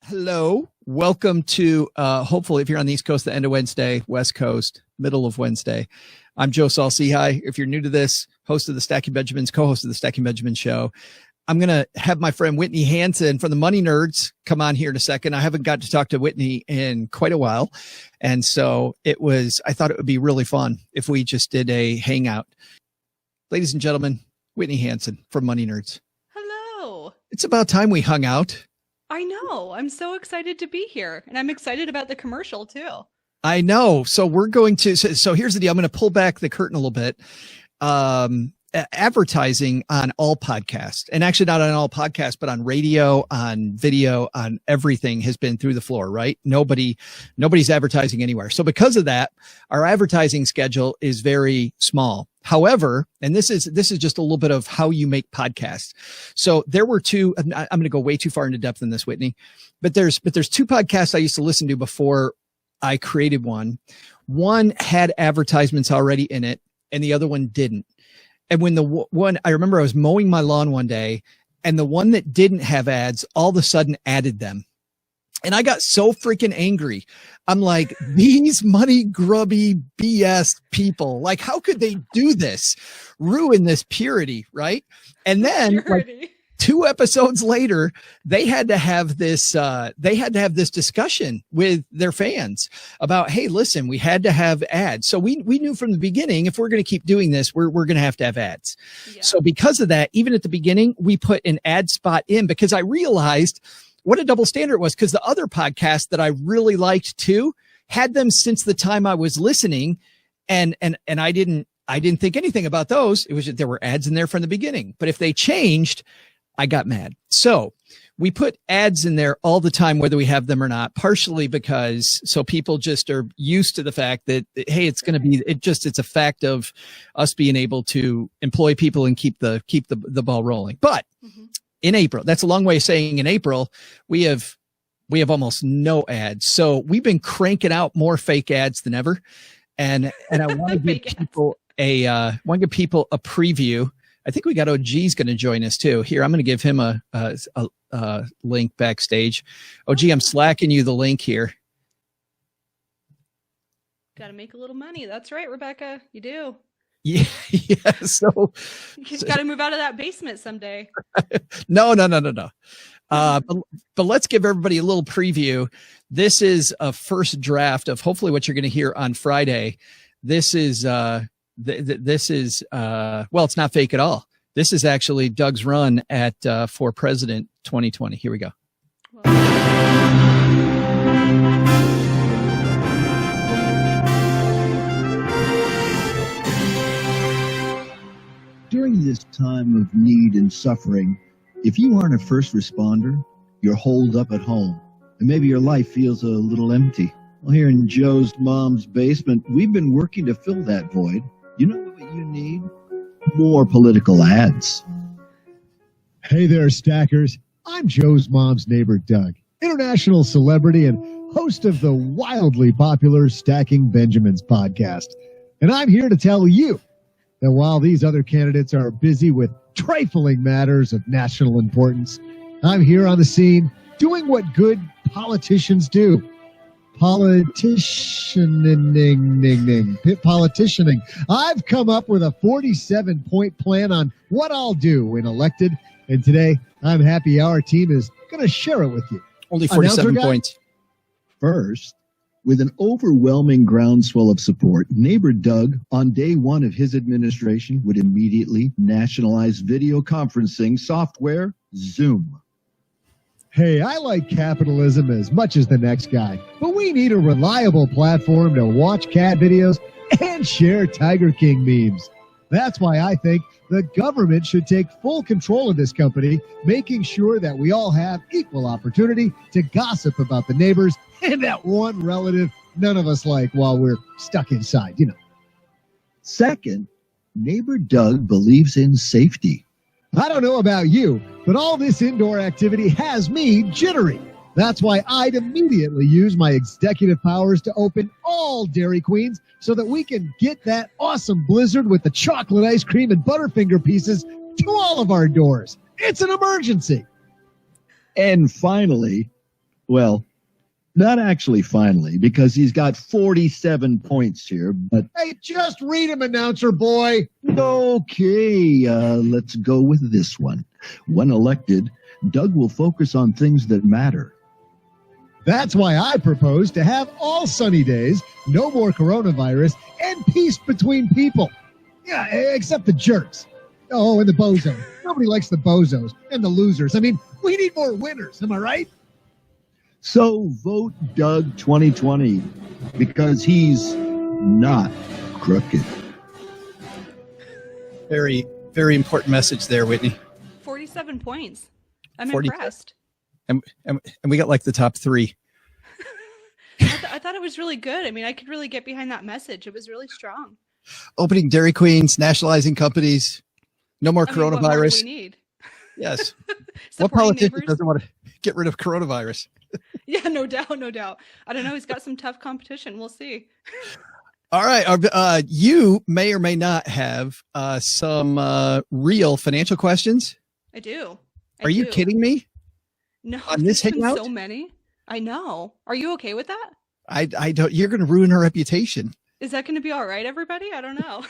Hello. Welcome to, hopefully, if you're on the East Coast, the end of Wednesday, West Coast, middle of Wednesday. I'm Joe Saul-Sehy. If you're new to this, host of the Stacking Benjamins, co-host of the Stacking Benjamins show. I'm going to have my friend Whitney Hansen from the Money Nerds come on here in a second. I haven't got to talk to Whitney in quite a while. And so I thought it would be really fun if we just did a hangout. Ladies and gentlemen, Whitney Hansen from Money Nerds. Hello. It's about time we hung out. I know. I'm so excited to be here. And I'm excited about the commercial too. I know. So we're going to, so here's the deal. I'm going to pull back the curtain a little bit. Advertising on all podcasts, and actually not on all podcasts, but on radio, on video, on everything has been through the floor, right? Nobody's advertising anywhere. So because of that, our advertising schedule is very small. However, and this is just a little bit of how you make podcasts. So there were two, I'm going to go way too far into depth in this, Whitney, but there's two podcasts I used to listen to before I created one. One had advertisements already in it and the other one didn't. And when the one, I remember I was mowing my lawn one day and the one that didn't have ads all of a sudden added them. And I got so freaking angry. I'm like, these money grubby BS people, like, how could they do this? Ruin this purity, right? And then like 2 episodes later, they had to have this discussion with their fans about, hey, listen, we had to have ads. So we knew from the beginning, if we're going to keep doing this, we're going to have ads. Yeah. So because of that, even at the beginning, we put an ad spot in because I realized what a double standard it was, because the other podcast that I really liked too had them since the time I was listening. And I didn't think anything about those. It was just, there were ads in there from the beginning, but if they changed, I got mad. So we put ads in there all the time, whether we have them or not, partially because so people just are used to the fact that, hey, it's going to be, it's a fact of us being able to employ people and keep the ball rolling. But in April, that's a long way of saying in April, we have almost no ads. So we've been cranking out more fake ads than ever. And I want to give people a preview. I think we got OG's going to join us too. Here, I'm going to give him a link backstage. OG, I'm slacking you the link here. Got to make a little money. That's right, Rebecca. You do. Yeah. So you just got to move out of that basement someday. No. But let's give everybody a little preview. This is a first draft of hopefully what you're going to hear on Friday. This is well, it's not fake at all. This is actually Doug's run at for President 2020. Here we go. During this time of need and suffering, if you aren't a first responder, you're holed up at home, and maybe your life feels a little empty. Well, here in Joe's mom's basement, we've been working to fill that void. You know what you need? More political ads. Hey there, stackers. I'm Joe's mom's neighbor, Doug, international celebrity and host of the wildly popular Stacking Benjamins podcast. And I'm here to tell you that while these other candidates are busy with trifling matters of national importance, I'm here on the scene doing what good politicians do. Politicianing. I've come up with a 47-point plan on what I'll do when elected, and today I'm happy our team is going to share it with you. Only 47 points. First, with an overwhelming groundswell of support, neighbor Doug, on day one of his administration, would immediately nationalize video conferencing software Zoom. Hey, I like capitalism as much as the next guy, but we need a reliable platform to watch cat videos and share Tiger King memes. That's why I think the government should take full control of this company, making sure that we all have equal opportunity to gossip about the neighbors and that one relative none of us like while we're stuck inside, you know. Second, neighbor Doug believes in safety. I don't know about you, but all this indoor activity has me jittery. That's why I'd immediately use my executive powers to open all Dairy Queens so that we can get that awesome blizzard with the chocolate ice cream and Butterfinger pieces to all of our doors. It's an emergency. And finally, Well, not actually finally, because he's got 47 points here, but Hey, just read him, announcer boy. okay, let's go with this one. When elected, Doug will focus on things that matter. That's why I propose to have all sunny days, no more coronavirus, and peace between people. Yeah, except the jerks. Oh, and the bozos. Nobody likes the bozos and the losers. I mean, we need more winners. Am I right? So vote Doug 2020 because he's not crooked. Very, very important message there, Whitney. 47 points. I'm 40 impressed. And we got like the top three. I thought it was really good. I mean, I could really get behind that message. It was really strong. Opening Dairy Queens, nationalizing companies, no more I mean, what more do coronavirus. we need? Yes. What Supporting politician neighbors? doesn't want to get rid of coronavirus? Yeah, no doubt, no doubt. I don't know. He's got some tough competition. We'll see. All right. You may or may not have some real financial questions. I do. Are you kidding me? No, On this there's been Hangout? so many. I know. Are you okay with that? I don't. You're going to ruin her reputation. Is that going to be all right, everybody? I don't know.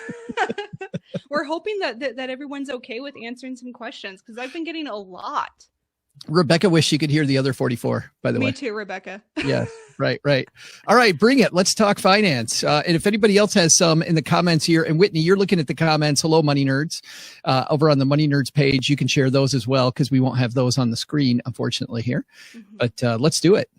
We're hoping that everyone's okay with answering some questions because I've been getting a lot. Rebecca wished she could hear the other 44, by the way. Me too, Rebecca. Yeah, right. All right, bring it. Let's talk finance. And if anybody else has some in the comments here, and Whitney, you're looking at the comments. Hello, Money Nerds. Over on the Money Nerds page, you can share those as well because we won't have those on the screen, unfortunately, here. Mm-hmm. But let's do it.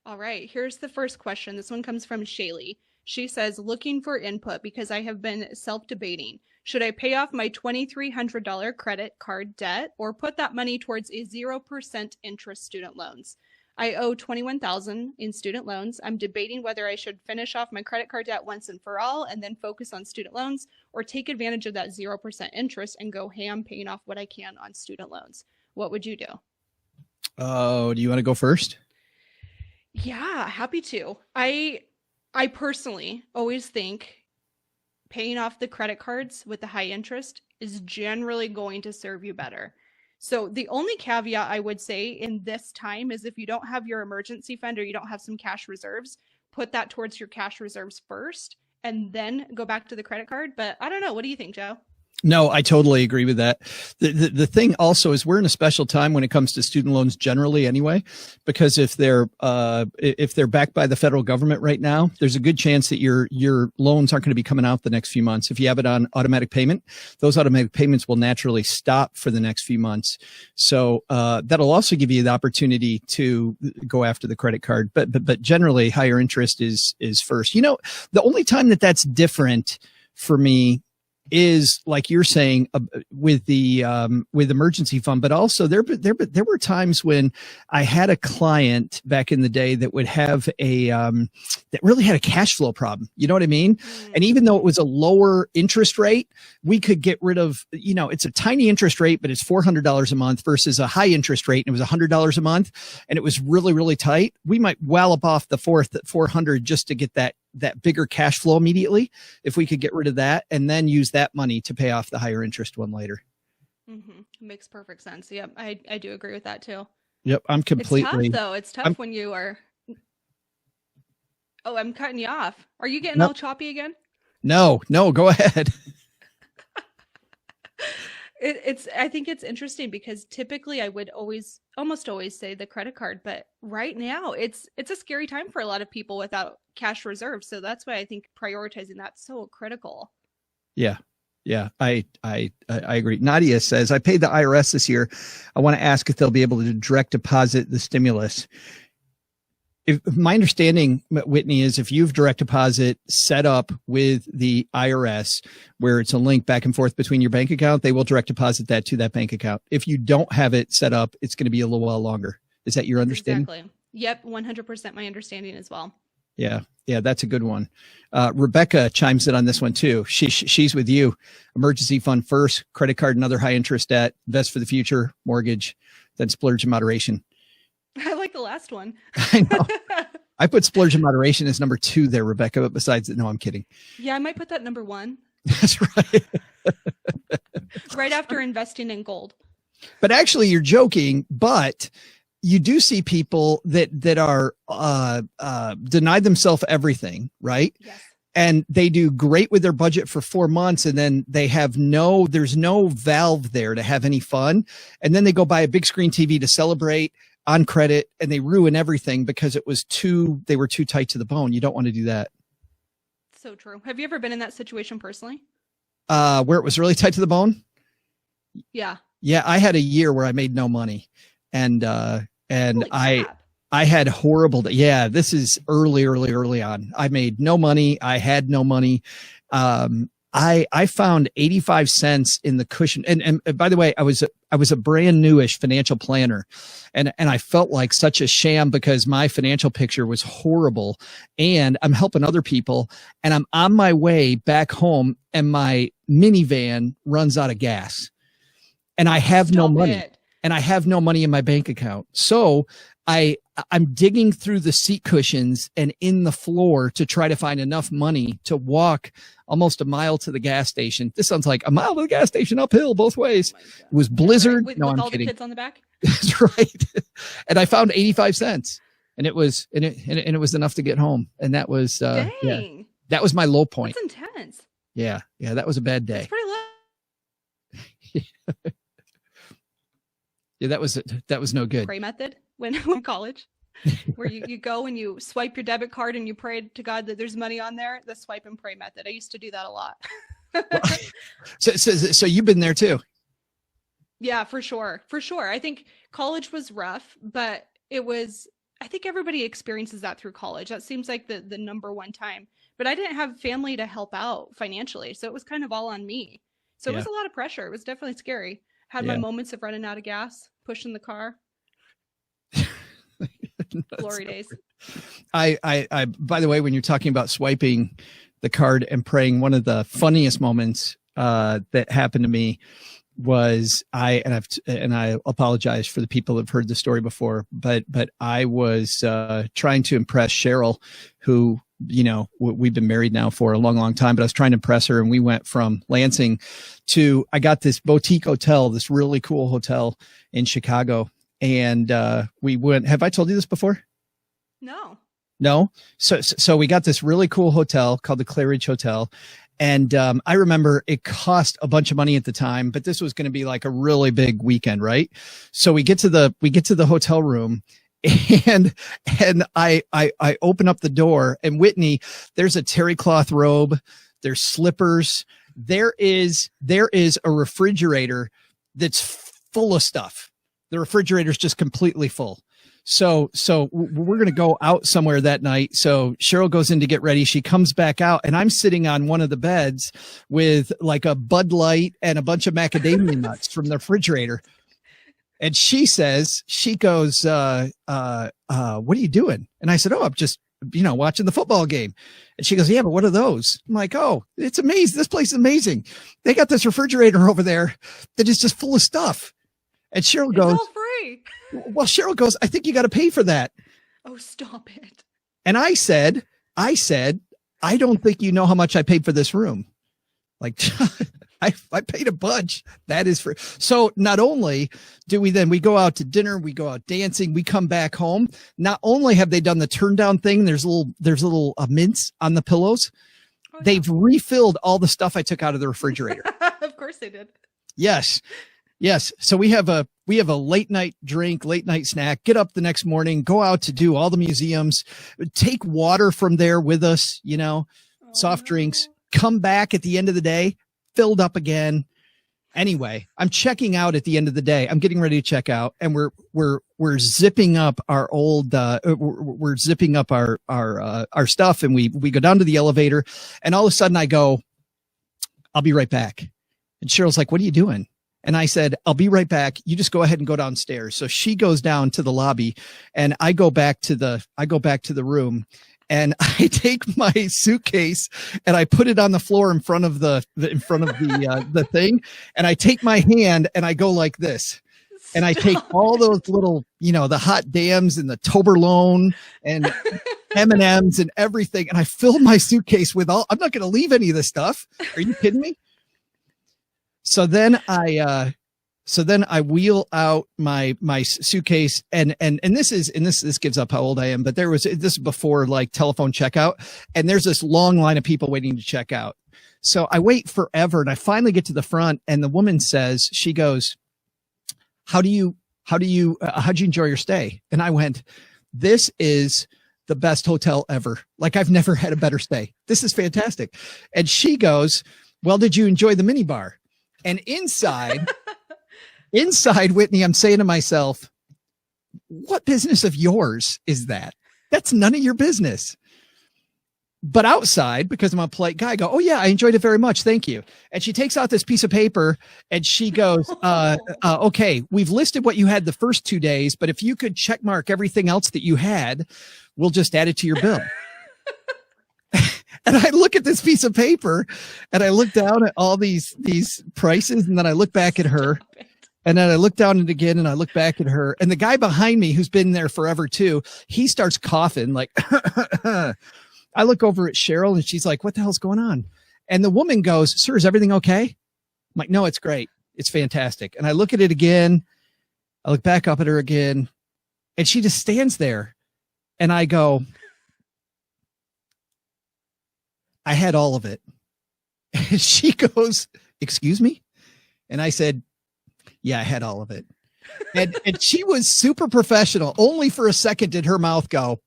All right, here's the first question. This one comes from Shaylee. She says, looking for input because I have been self-debating. Should I pay off my $2,300 credit card debt or put that money towards a 0% interest student loans? I owe $21,000 in student loans. I'm debating whether I should finish off my credit card debt once and for all and then focus on student loans or take advantage of that 0% interest and go ham paying off what I can on student loans. What would you do? Oh, do you want to go first? Yeah, happy to. I personally always think paying off the credit cards with the high interest is generally going to serve you better. So the only caveat I would say in this time is if you don't have your emergency fund or you don't have some cash reserves, put that towards your cash reserves first and then go back to the credit card. But I don't know. What do you think, Joe? No, I totally agree with that. The thing also is we're in a special time when it comes to student loans generally anyway, because if they're backed by the federal government right now, there's a good chance that your loans aren't going to be coming out the next few months. If you have it on automatic payment, those automatic payments will naturally stop for the next few months. So that'll also give you the opportunity to go after the credit card. But generally higher interest is first. You know, the only time that's different for me is like you're saying with the with emergency fund, but also there were times when I had a client back in the day that would have a that really had a cash flow problem. You know what I mean? And even though it was a lower interest rate, we could get rid of, you know, it's a tiny interest rate, but it's $400 a month versus a high interest rate. And it was $100 a month and it was really, really tight. We might wallop off the 400 just to get that bigger cash flow immediately. If we could get rid of that and then use that money to pay off the higher interest one later. Mm-hmm. Makes perfect sense. Yep. I do agree with that too. Yep. I'm completely. It's tough though. It's tough when you are. Oh, I'm cutting you off. Are you getting all choppy again? No, go ahead. I think it's interesting because typically I would almost always say the credit card, but right now it's a scary time for a lot of people without cash reserves. So that's why I think prioritizing that's so critical. Yeah, I agree. Nadia says, I paid the IRS this year. I want to ask if they'll be able to direct deposit the stimulus. If my understanding, Whitney, is if you've direct deposit set up with the IRS, where it's a link back and forth between your bank account, they will direct deposit that to that bank account. If you don't have it set up, it's going to be a little while longer. Is that your understanding? Exactly. Yep. 100% my understanding as well. Yeah, that's a good one. Rebecca chimes in on this one too. She's with you. Emergency fund first, credit card and other high interest debt, invest for the future, mortgage, then splurge in moderation. I like the last one. I know. I put splurge in moderation as number 2 there, Rebecca, but besides it, no, I'm kidding. Yeah, I might put that number 1. That's right. Right after investing in gold. But actually you're joking, but you do see people that are denied themselves everything, right? Yes. And they do great with their budget for 4 months, and then they have there's no valve there to have any fun. And then they go buy a big screen TV to celebrate on credit, and they ruin everything because they were too tight to the bone. You don't want to do that. So true. Have you ever been in that situation personally? Where it was really tight to the bone? Yeah. Yeah, I had a year where I made no money, and Holy crap. I had horrible. Yeah, this is early on. I made no money. I had no money. I found 85 cents in the cushion. And by the way, I was a brand newish financial planner, and I felt like such a sham because my financial picture was horrible, and I'm helping other people, and I'm on my way back home, and my minivan runs out of gas, and I have no money, and I have no money in my bank account. So I'm digging through the seat cushions and in the floor to try to find enough money to walk almost a mile to the gas station. This sounds like a mile to the gas station uphill both ways. Oh my God. It was blizzard. With, No, with I'm all kidding. the kids on the back? That's right. And I found 85 cents, and it was enough to get home. And that was Dang. that was my low point. That's intense. Yeah, that was a bad day. That's pretty low. Yeah, that was no good. Pray method when in college, where you go and you swipe your debit card and you pray to God that there's money on there. The swipe and pray method. I used to do that a lot. So you've been there too. Yeah, for sure. For sure. I think college was rough, but I think everybody experiences that through college. That seems like the number one time. But I didn't have family to help out financially. So it was kind of all on me. So it was a lot of pressure. It was definitely scary. Had my moments of running out of gas, pushing the car. Glory days. I by the way, when you're talking about swiping the card and praying, one of the funniest moments that happened to me was I apologize for the people who've heard the story before, but I was trying to impress Cheryl, who, we've been married now for a long, long time, but I was trying to impress her, and we went from Lansing I got this boutique hotel, this really cool hotel in Chicago. And we went, have I told you this before? No. So we got this really cool hotel called the Claridge Hotel. And I remember it cost a bunch of money at the time, but this was going to be like a really big weekend, right? So we get to the hotel room, and I open up the door, and Whitney, there's a terry cloth robe, there's slippers, there is a refrigerator that's full of stuff. The refrigerator's just completely full. So we're going to go out somewhere that night. So Cheryl goes in to get ready. She comes back out, and I'm sitting on one of the beds with like a Bud Light and a bunch of macadamia nuts from the refrigerator. And she goes, what are you doing? And I said, oh, I'm just, watching the football game. And she goes, yeah, but what are those? I'm like, oh, it's amazing. This place is amazing. They got this refrigerator over there that is just full of stuff. And Cheryl goes, it's all free. Well, Cheryl goes, I think you got to pay for that. Oh, stop it. And I said, I don't think you know how much I paid for this room. Like, I paid a bunch. That is free. So not only do we go out to dinner, we go out dancing, we come back home. Not only have they done the turn down thing, there's little mints on the pillows. Oh, yeah. They've refilled all the stuff I took out of the refrigerator. Of course they did. Yes. So we have a late night drink, late night snack, get up the next morning, go out to do all the museums, take water from there with us, soft drinks, come back at the end of the day, filled up again. Anyway, I'm checking out at the end of the day. I'm getting ready to check out, and we're zipping up our old, we're zipping up our stuff, and we go down to the elevator, and all of a sudden I go, I'll be right back. And Cheryl's like, what are you doing? And I said, I'll be right back. You just go ahead and go downstairs. So she goes down to the lobby, and I go back to the room, and I take my suitcase and I put it on the floor in front of the thing. And I take my hand and I go like this. And I take all those little, the hot dams and the Toblerone and M&Ms and everything. And I filled my suitcase with I'm not going to leave any of this stuff. Are you kidding me? So then I So then I wheel out my suitcase and this gives up how old I am, but this is before like telephone checkout, and there's this long line of people waiting to check out. So I wait forever and I finally get to the front, and the woman says, she goes, how'd you enjoy your stay? And I went, this is the best hotel ever. Like, I've never had a better stay. This is fantastic. And she goes, well, did you enjoy the mini bar? And inside, Whitney, I'm saying to myself, what business of yours is that? That's none of your business. But outside, because I'm a polite guy, I go, oh yeah, I enjoyed it very much. Thank you. And she takes out this piece of paper and she goes, okay, we've listed what you had the first 2 days, but if you could check mark everything else that you had, we'll just add it to your bill. And I look at this piece of paper and I look down at all these prices, and then I look back at her. And then I look down at it again and I look back at her, and the guy behind me, who's been there forever too, he starts coughing like, I look over at Cheryl and she's like, what the hell's going on? And the woman goes, sir, is everything okay? I'm like, no, it's great. It's fantastic. And I look at it again. I look back up at her again, and she just stands there. And I go, I had all of it. And she goes, excuse me? And I said, yeah, I had all of it. And she was super professional. Only for a second did her mouth go,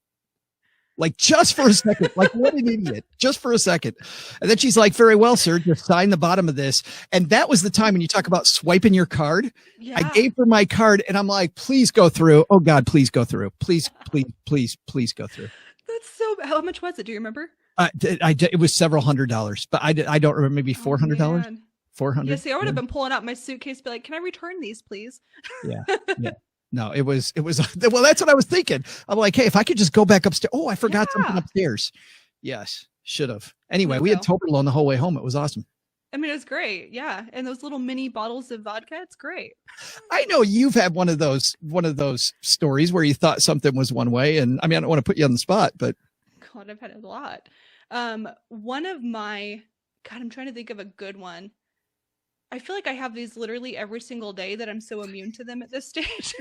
like, just for a second, like, what an idiot, just for a second. And then she's like, very well, sir, just sign the bottom of this. And that was the time when you talk about swiping your card. Yeah. I gave her my card and I'm like, please go through. Oh God, please go through. Please go through. That's so, how much was it? Do you remember? It was several $100s, but I don't remember, maybe $400. Oh, 400. Yeah, see, I would have been pulling out my suitcase, be like, can I return these, please? Yeah. No, it was, well, that's what I was thinking. I'm like, hey, if I could just go back upstairs. Oh, I forgot something upstairs. Yes, should have. Anyway, we had Toblerone the whole way home. It was awesome. I mean, it was great. Yeah. And those little mini bottles of vodka, it's great. I know you've had one of those stories where you thought something was one way. And I mean, I don't want to put you on the spot, but. God, I've had a lot. One of my, God, I'm trying to think of a good one. I feel like I have these literally every single day that I'm so immune to them at this stage.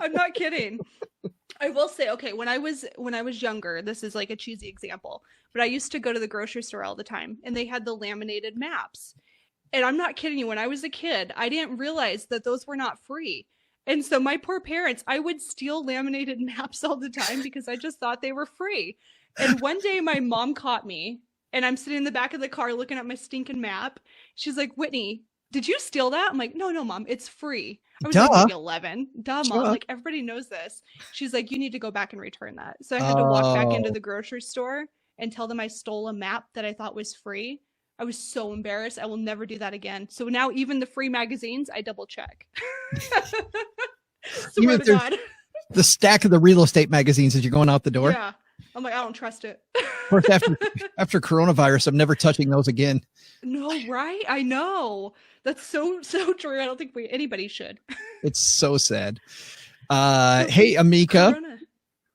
I'm not kidding. I will say, okay, when I was younger, this is like a cheesy example, but I used to go to the grocery store all the time, and they had the laminated maps. And I'm not kidding you, when I was a kid, I didn't realize that those were not free. And so my poor parents, I would steal laminated maps all the time because I just thought they were free. And one day my mom caught me, and I'm sitting in the back of the car looking at my stinking map. She's like, Whitney, did you steal that? I'm like, no, Mom, it's free. I was like maybe 11. Duh, Mom. Like, everybody knows this. She's like, you need to go back and return that. So I had to walk back into the grocery store and tell them I stole a map that I thought was free. I was so embarrassed. I will never do that again. So now even the free magazines, I double check. Swear to God. The stack of the real estate magazines as you're going out the door. Yeah. I'm like, I don't trust it. Of course, after coronavirus, I'm never touching those again. No, right? I know. That's so true. I don't think anybody should. It's so sad. Hey, Amika.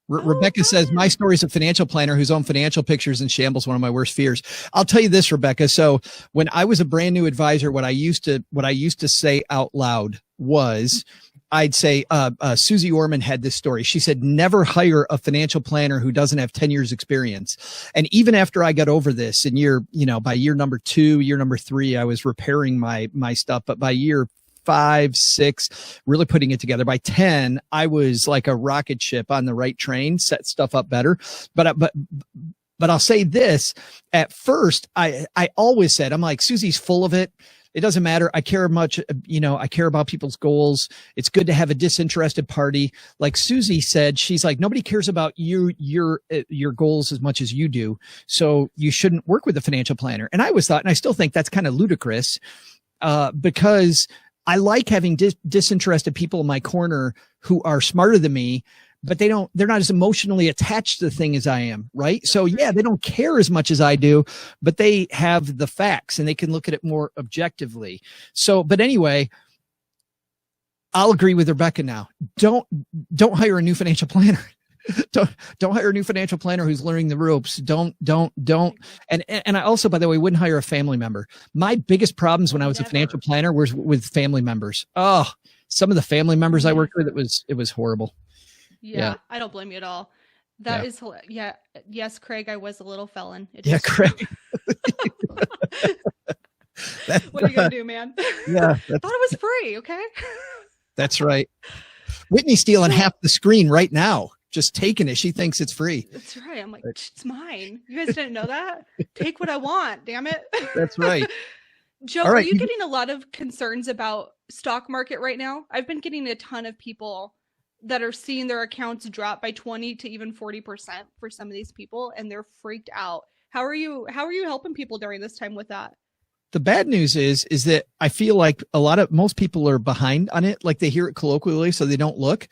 Rebecca says, my story is a financial planner whose own financial picture is in shambles, one of my worst fears. I'll tell you this, Rebecca. So when I was a brand new advisor, what I used to say out loud was, I'd say, Susie Orman had this story. She said, never hire a financial planner who doesn't have 10 years experience. And even after I got over this in by year number 2, year number 3, I was repairing my stuff. But by year 5, 6, really putting it together. By 10, I was like a rocket ship on the right train, set stuff up better. But I'll say this, at first, I always said, I'm like, Susie's full of it. It doesn't matter. I care I care about people's goals. It's good to have a disinterested party. Like Susie said, she's like, nobody cares about your goals as much as you do. So you shouldn't work with a financial planner. And I always thought, and I still think that's kind of ludicrous, because I like having disinterested people in my corner who are smarter than me, but they're not as emotionally attached to the thing as I am. Right. So yeah, they don't care as much as I do, but they have the facts and they can look at it more objectively. So, but anyway, I'll agree with Rebecca now. Don't hire a new financial planner. don't hire a new financial planner who's learning the ropes. Don't. And I also, by the way, wouldn't hire a family member. My biggest problems when I was a financial planner was with family members. Oh, some of the family members I worked with, it was horrible. Yeah. I don't blame you at all. That is, yes, Craig, I was a little felon. Craig. What are you gonna do, man? Yeah, thought it was free. Okay. That's right. Whitney's stealing half the screen right now, just taking it. She thinks it's free. That's right. I'm like, it's mine. You guys didn't know that? Take what I want. Damn it. That's right. Joe, are you getting a lot of concerns about stock market right now? I've been getting a ton of people that are seeing their accounts drop by 20 to even 40% for some of these people, and they're freaked out. How are you helping people during this time with that? The bad news is that I feel like most people are behind on it. Like they hear it colloquially, so they don't look.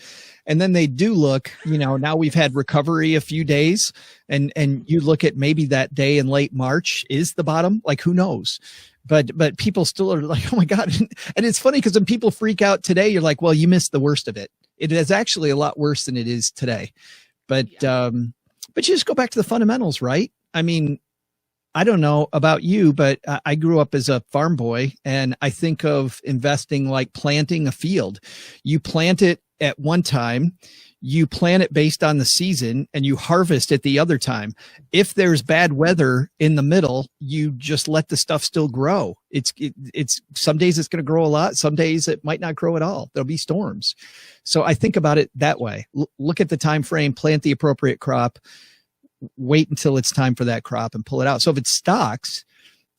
And then they do look, now we've had recovery a few days and you look at maybe that day in late March is the bottom. Like who knows? But people still are like, oh my God. And it's funny because when people freak out today, you're like, well, you missed the worst of it. It is actually a lot worse than it is today. But you just go back to the fundamentals, right? I mean, I don't know about you, but I grew up as a farm boy, and I think of investing like planting a field. You plant it at one time, you plant it based on the season, and you harvest it the other time. If there's bad weather in the middle, you just let the stuff still grow. It's some days it's going to grow a lot. Some days it might not grow at all. There'll be storms. So I think about it that way. Look at the time frame, plant the appropriate crop, wait until it's time for that crop and pull it out. So if it's stocks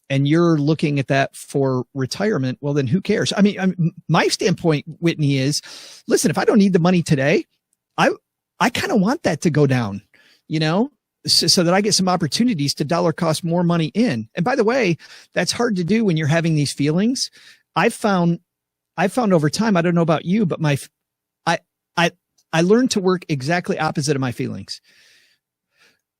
and you're looking at that for retirement, well, then who cares? I mean, my standpoint, Whitney, is listen, if I don't need the money today, I kind of want that to go down, so that I get some opportunities to dollar cost more money in. And by the way, that's hard to do when you're having these feelings. I've found over time, I don't know about you, but I learned to work exactly opposite of my feelings.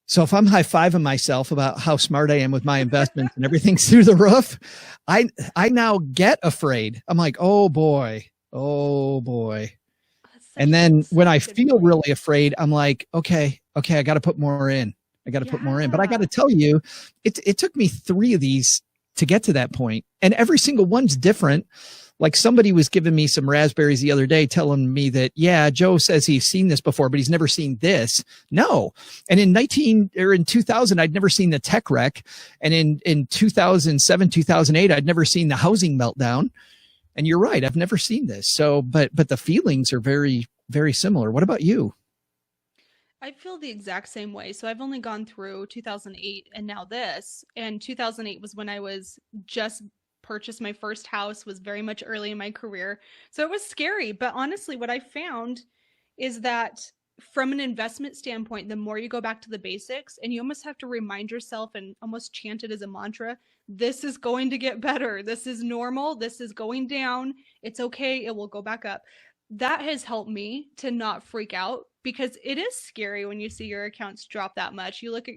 So if I'm high-fiving myself about how smart I am with my investments and everything's through the roof, I now get afraid. I'm like, oh boy. And then when I feel really afraid, I'm like, okay, I got to put more in. Put more in. But I got to tell you, it took me 3 of these to get to that point. And every single one's different. Like somebody was giving me some raspberries the other day telling me that, Joe says he's seen this before, but he's never seen this. No. And in 2000, I'd never seen the tech wreck. And in 2007, 2008, I'd never seen the housing meltdown. And you're right. I've never seen this. So, but the feelings are very, very similar. What about you? I feel the exact same way. So I've only gone through 2008 and now this. And 2008 was when I was just purchased my first house, was very much early in my career. So it was scary. But honestly, what I found is that from an investment standpoint, the more you go back to the basics, and you almost have to remind yourself and almost chant it as a mantra, this is going to get better. This is normal. This is going down. It's okay. It will go back up. That has helped me to not freak out, because it is scary when you see your accounts drop that much. You look at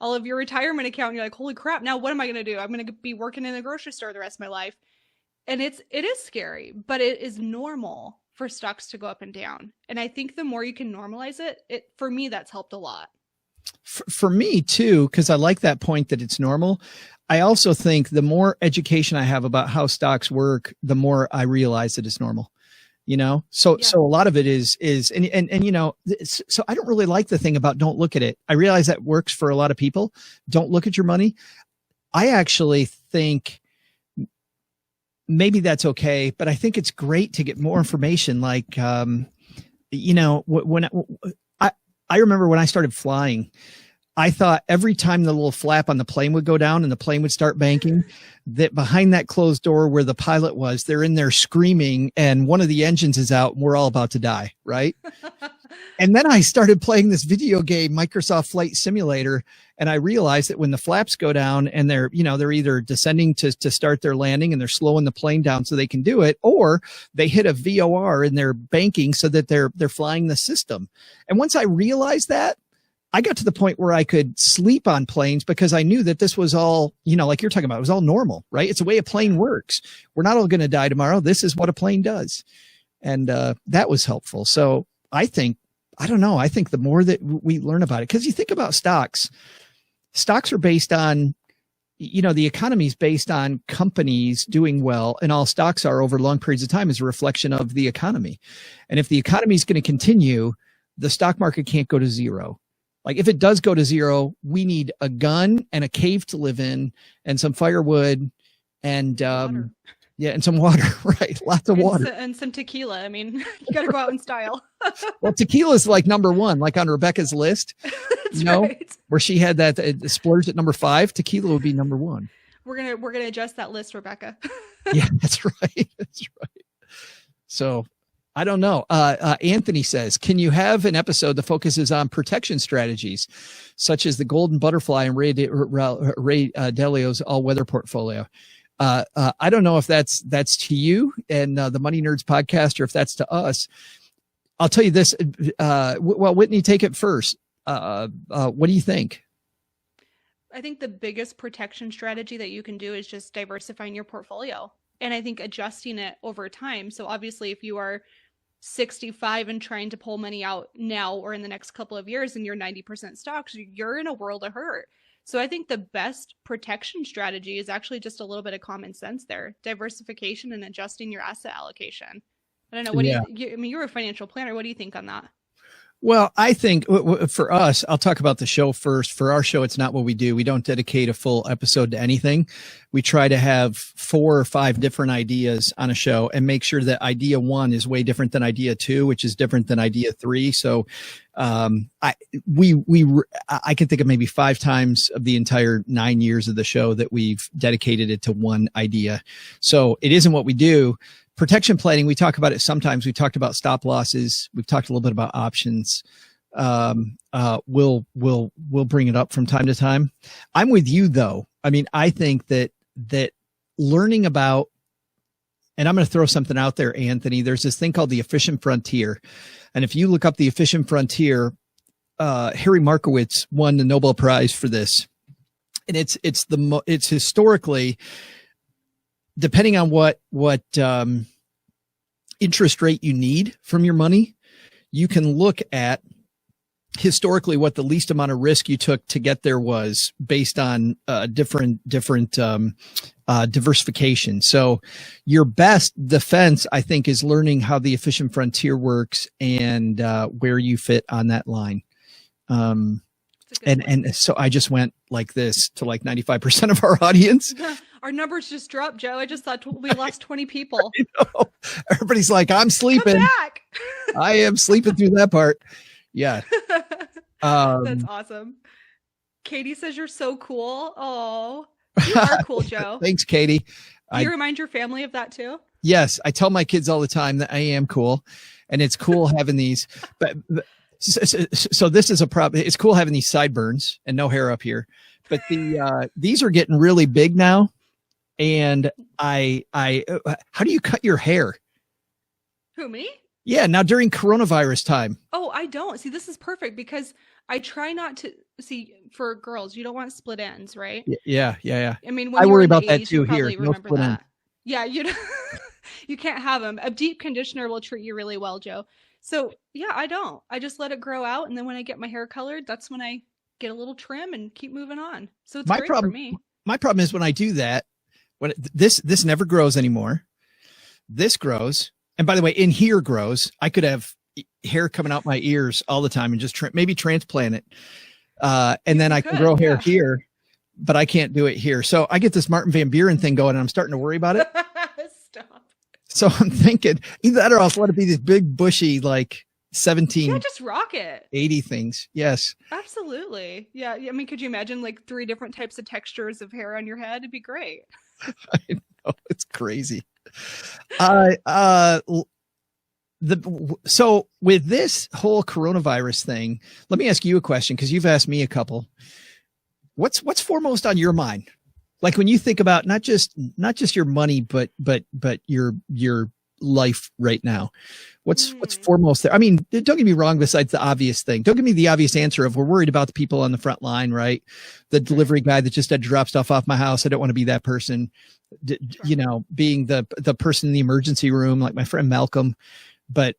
all of your retirement account and you're like, holy crap, now what am I going to do? I'm going to be working in a grocery store the rest of my life. And it is scary, but it is normal for stocks to go up and down. And I think the more you can normalize it, for me, that's helped a lot. For me too, because I like that point that it's normal. I also think the more education I have about how stocks work, the more I realize that it's normal. So a lot of it is, so I don't really like the thing about don't look at it. I realize that works for a lot of people. Don't look at your money. I actually think maybe that's okay, but I think it's great to get more information. Like, when I remember when I started flying, I thought every time the little flap on the plane would go down and the plane would start banking, that behind that closed door where the pilot was, they're in there screaming and one of the engines is out and we're all about to die, right? And then I started playing this video game, Microsoft Flight Simulator, and I realized that when the flaps go down and they're either descending to start their landing and they're slowing the plane down so they can do it, or they hit a VOR and they're banking so that they're flying the system. And once I realized that, I got to the point where I could sleep on planes because I knew that this was all, like you're talking about, it was all normal, right? It's the way a plane works. We're not all going to die tomorrow. This is what a plane does. And that was helpful. So I think I don't know. I think the more that we learn about it, because you think about stocks are based on, the economy is based on companies doing well, and all stocks are over long periods of time is a reflection of the economy. And if the economy is going to continue, the stock market can't go to zero. Like if it does go to zero, we need a gun and a cave to live in and some firewood and, and some water, right? Lots of water. And some tequila. I mean, you got to go out in style. Well, tequila is like number one, like on Rebecca's list, That's right. where she had that splurge at number 5, tequila would be number 1. We're going to adjust that list, Rebecca. Yeah, that's right. That's right. So I don't know. Anthony says, can you have an episode that focuses on protection strategies, such as the golden butterfly and Ray Dalio's all-weather portfolio? I don't know if that's to you and the Money Nerds podcast, or if that's to us. I'll tell you this. Well, Whitney, take it first. What do you think? I think the biggest protection strategy that you can do is just diversifying your portfolio. And I think adjusting it over time. So obviously, if you are 65 and trying to pull money out now or in the next couple of years and you're 90% stocks, you're in a world of hurt. So I think the best protection strategy is actually just a little bit of common sense there. Diversification and adjusting your asset allocation. I don't know. What do you, I mean, you're a financial planner. What do you think on that? Well, I think for us, I'll talk about the show first. For our show, it's not what we do. We don't dedicate a full episode to anything. We try to have 4 or 5 different ideas on a show and make sure that idea 1 is way different than idea 2, which is different than idea 3. So, I can think of maybe 5 times of the entire 9 years of the show that we've dedicated it to one idea. So it isn't what we do. Protection planning, we talk about it sometimes. We talked about stop losses. We've talked a little bit about options. We'll bring it up from time to time. I'm with you though. I mean, I think that learning about, and I'm going to throw something out there, Anthony, there's this thing called the efficient frontier. And if you look up the efficient frontier, Harry Markowitz won the Nobel Prize for this. And it's historically, depending on what interest rate you need from your money, you can look at historically what the least amount of risk you took to get there was based on different diversification. So your best defense, I think, is learning how the efficient frontier works and where you fit on that line. And so I just went like this to like 95% of our audience. Our numbers just dropped, Joe. I just thought we lost 20 people. I know. Everybody's like, I'm sleeping. Come back. I am sleeping through that part. Yeah. That's awesome. Katie says you're so cool. Oh, you are cool, Joe. Thanks, Katie. Do you remind your family of that too? Yes. I tell my kids all the time that I am cool, and it's cool having these, but so this is a problem. It's cool having these sideburns and no hair up here, but these are getting really big now. And how do you cut your hair? Who, me? Yeah. Now during coronavirus time. Oh, I don't. See, this is perfect because I try not to see, for girls, you don't want split ends, right? Yeah. I mean, when I you worry were about the that 80s, too you here. probably No remember split that. end. Yeah, you can't have them. A deep conditioner will treat you really well, Joe. So yeah, I don't. I just let it grow out, and then when I get my hair colored, that's when I get a little trim and keep moving on. So it's great for me. My problem is when I do that, when this never grows anymore. This grows, and by the way, in here grows. I could have hair coming out my ears all the time and just maybe transplant it, and then I can grow hair here, but I can't do it here. So I get this Martin Van Buren thing going, and I'm starting to worry about it. Stop. So I'm thinking either that or I'll let it be these big bushy, like 17. Yeah, just rock it. 80 things. Yes. Absolutely. Yeah. I mean, could you imagine like 3 different types of textures of hair on your head? It'd be great. I know, it's crazy. So with this whole coronavirus thing, let me ask you a question, because you've asked me a couple. What's foremost on your mind? Like when you think about not just your money, but your life right now, what's foremost there? I mean, don't get me wrong. Besides the obvious thing, don't give me the obvious answer of we're worried about the people on the front line, right? The delivery guy that just had to drop stuff off my house. I don't want to be that person, being the person in the emergency room, like my friend Malcolm. But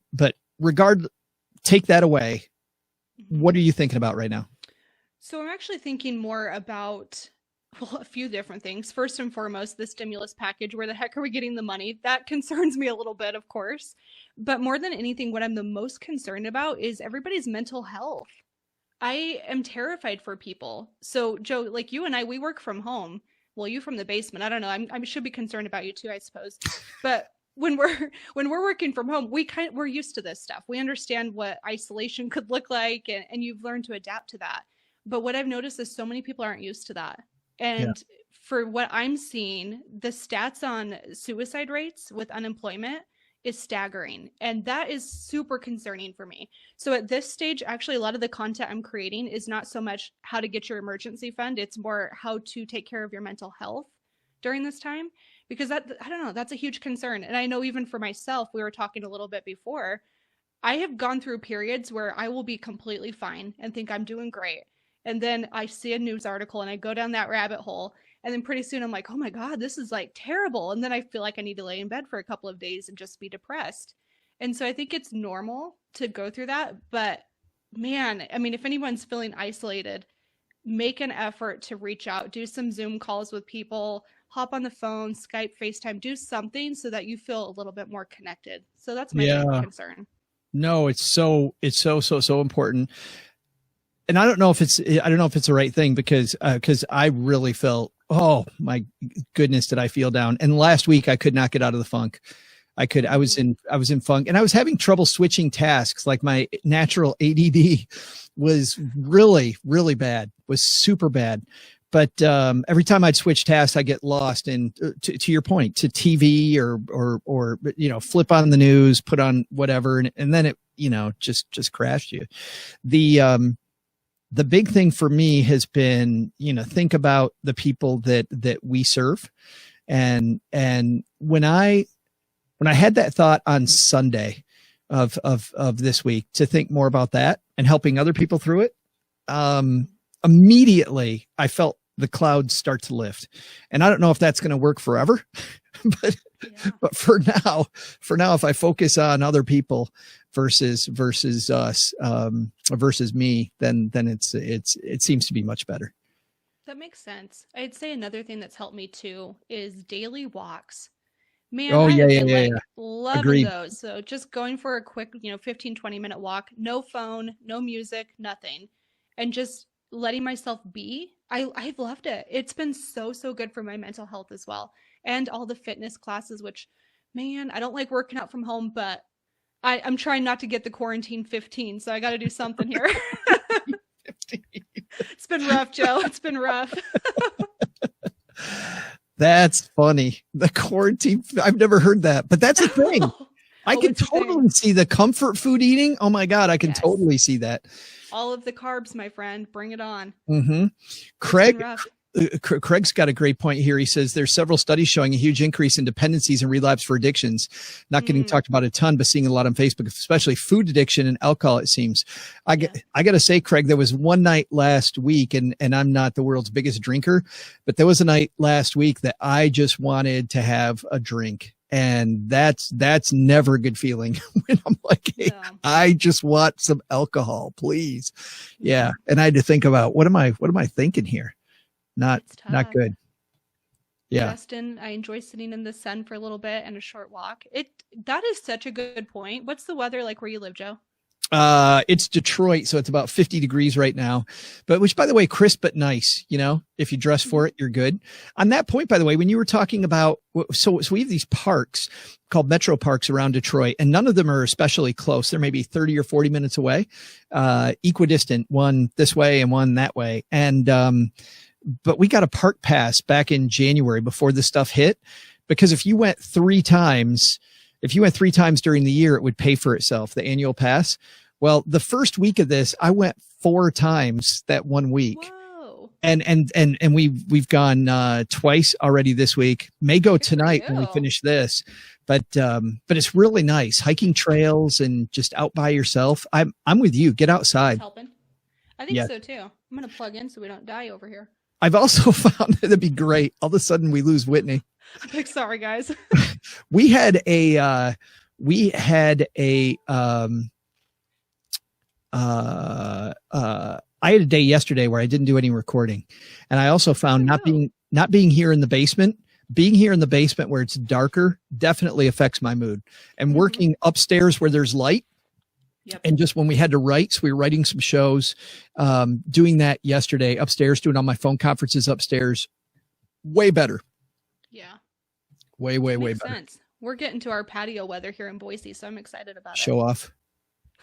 take that away. What are you thinking about right now? So I'm actually thinking more about, well, a few different things. First and foremost, the stimulus package. Where the heck are we getting the money? That concerns me a little bit, of course. But more than anything, what I'm the most concerned about is everybody's mental health. I am terrified for people. So Joe, like you and I, we work from home. Well, you from the basement. I don't know. I should be concerned about you too, I suppose. But when we're working from home, we're used to this stuff. We understand what isolation could look like, and you've learned to adapt to that. But what I've noticed is so many people aren't used to that. And for what I'm seeing, the stats on suicide rates with unemployment is staggering. And that is super concerning for me. So at this stage, actually, a lot of the content I'm creating is not so much how to get your emergency fund. It's more how to take care of your mental health during this time, because that, I don't know, that's a huge concern. And I know even for myself, we were talking a little bit before, I have gone through periods where I will be completely fine and think I'm doing great. And then I see a news article and I go down that rabbit hole. And then pretty soon I'm like, oh my God, this is like terrible. And then I feel like I need to lay in bed for a couple of days and just be depressed. And so I think it's normal to go through that. But man, I mean, if anyone's feeling isolated, make an effort to reach out, do some Zoom calls with people, hop on the phone, Skype, FaceTime, do something so that you feel a little bit more connected. So that's my main concern. No, it's so important. And I don't know if it's the right thing because I really felt, oh my goodness, did I feel down. And last week I could not get out of the funk. I was in funk, and I was having trouble switching tasks. Like my natural ADD was really, really bad, was super bad. But every time I'd switch tasks, I get lost in, to your point, to TV or flip on the news, put on whatever, and then it just crashed you. The big thing for me has been, think about the people that we serve. And when I had that thought on Sunday of this week to think more about that and helping other people through it, immediately I felt the clouds start to lift. And I don't know if that's going to work forever, but for now, if I focus on other people versus us, versus me, then it seems to be much better. That makes sense. I'd say another thing that's helped me too is daily walks. Man, loving Agreed. those. So just going for a quick, 15, 20-minute walk, no phone, no music, nothing. And just letting myself be. I've loved it. It's been so good for my mental health as well. And all the fitness classes, which, man, I don't like working out from home, but I'm trying not to get the quarantine 15. So I got to do something here. It's been rough, Joe. It's been rough. That's funny. The quarantine. I've never heard that, but that's a thing. I can totally see the comfort food eating. Oh my God. I can totally see that. All of the carbs, my friend, bring it on. Mm-hmm. Craig's got a great point here. He says there's several studies showing a huge increase in dependencies and relapse for addictions. Not getting talked about a ton, but seeing a lot on Facebook, especially food addiction and alcohol, it seems. I got to say, Craig, there was one night last week, and I'm not the world's biggest drinker, but there was a night last week that I just wanted to have a drink. And that's never a good feeling when I'm like, hey, I just want some alcohol, please. Yeah. And I had to think about what am I thinking here? Not good. Yeah. Justin, I enjoy sitting in the sun for a little bit and a short walk. That is such a good point. What's the weather like where you live, Joe? It's Detroit, so it's about 50 degrees right now, but which, by the way, crisp but nice. If you dress for it, you're good. On that point, by the way, when you were talking about, so we have these parks called metro parks around Detroit, and none of them are especially close. They're maybe 30 or 40 minutes away, equidistant, one this way and one that way. And, but we got a park pass back in January before this stuff hit, because if you went three times during the year, it would pay for itself, the annual pass. Well, the first week of this, I went 4 times that 1 week. Whoa. And we've gone twice already this week. May go tonight when we finish this. But it's really nice hiking trails and just out by yourself. I'm with you. Get outside. Helping. I think so too. I'm going to plug in so we don't die over here. I've also found that it'd be great. All of a sudden we lose Whitney. I'm like, sorry guys. We had a I had a day yesterday where I didn't do any recording, and I also found not being here in the basement. Being here in the basement where it's darker definitely affects my mood. And working upstairs where there's light. Yep. And just when we had to write, so we were writing some shows, doing that yesterday upstairs, doing all my phone conferences upstairs. Way better. Yeah. Way better. Sense. We're getting to our patio weather here in Boise, so I'm excited about it. Show off.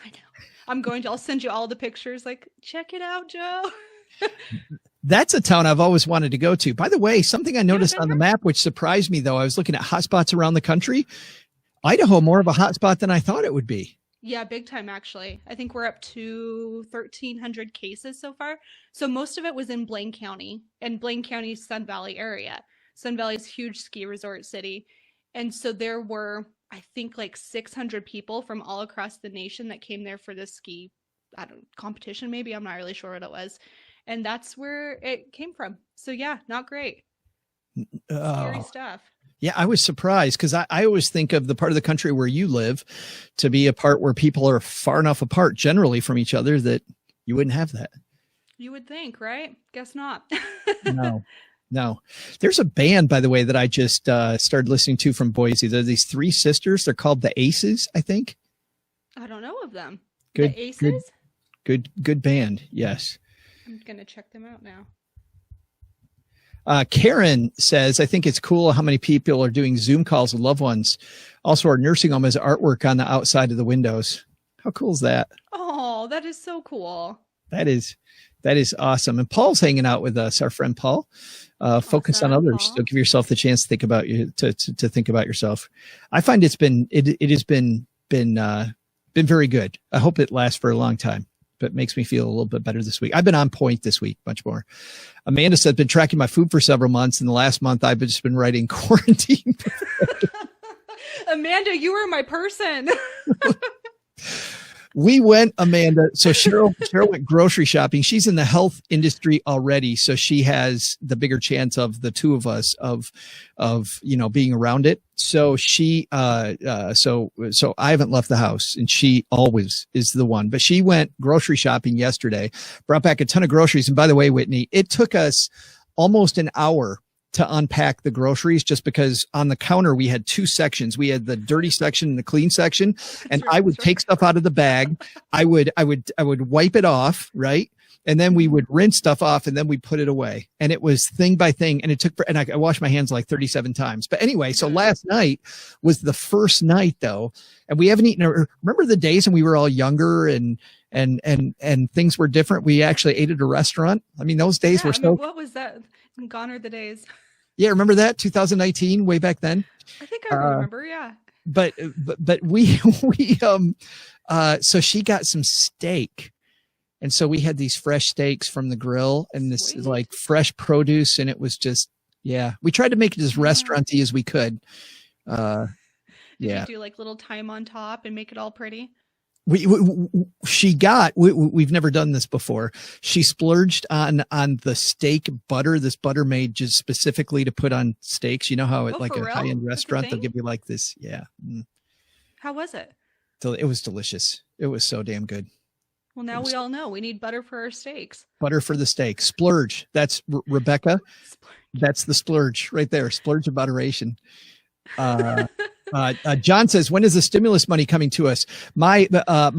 I know. I'll send you all the pictures. Like, check it out, Joe. That's a town I've always wanted to go to. By the way, something I noticed on the map, which surprised me, though, I was looking at hotspots around the country. Idaho, more of a hotspot than I thought it would be. Yeah, big time, actually. I think we're up to 1,300 cases so far. So most of it was in Blaine County and Blaine County's Sun Valley area. Sun Valley is a huge ski resort city. And so there were, I think, like 600 people from all across the nation that came there for this ski competition, maybe. I'm not really sure what it was. And that's where it came from. So yeah, not great. Scary stuff. Yeah, I was surprised because I always think of the part of the country where you live to be a part where people are far enough apart generally from each other that you wouldn't have that. You would think, right? Guess not. No. There's a band, by the way, that I just started listening to from Boise. They're these three sisters. They're called the Aces, I think. I don't know of them. Good, the Aces? Good band. Yes. I'm going to check them out now. Karen says, I think it's cool how many people are doing Zoom calls with loved ones. Also, our nursing home has artwork on the outside of the windows. How cool is that? Oh, that is so cool. That is awesome. And Paul's hanging out with us, our friend Paul. Focus on others. Paul. So give yourself the chance to think about you to think about yourself. I find it has been very good. I hope it lasts for a long time. But makes me feel a little bit better this week. I've been on point this week, much more. Amanda said, been tracking my food for several months. In the last month, I've just been writing quarantine. Amanda, you are my person. We went, Amanda. So Cheryl went grocery shopping. She's in the health industry already. So she has the bigger chance of the two of us of, being around it. So she, so I haven't left the house and she always is the one, but she went grocery shopping yesterday, brought back a ton of groceries. And by the way, Whitney, it took us almost an hour to unpack the groceries just because on the counter we had two sections. We had the dirty section and the clean section. And I would take stuff out of the bag. I would wipe it off. Right. And then we would rinse stuff off and then we put it away. And it was thing by thing. And I washed my hands like 37 times. But anyway, so last night was the first night though. And we haven't eaten. Remember the days when we were all younger and things were different? We actually ate at a restaurant. I mean, those days were so. What was that? Gone are the days. Yeah, remember that 2019, way back then. I think I remember. Yeah. But we so she got some steak, and so we had these fresh steaks from the grill and this like fresh produce, and it was just we tried to make it as restauranty as we could. Did you do like little thyme on top and make it all pretty? We've never done this before. She splurged on the steak butter, this butter made just specifically to put on steaks. You know how at like a high-end restaurant, they'll give you like this. Yeah. How was it? So it was delicious. It was so damn good. Well, now we all know we need butter for our steaks. Butter for the steak. Splurge. That's Rebecca. Splurge. That's the splurge right there. Splurge of moderation. John says, when is the stimulus money coming to us? My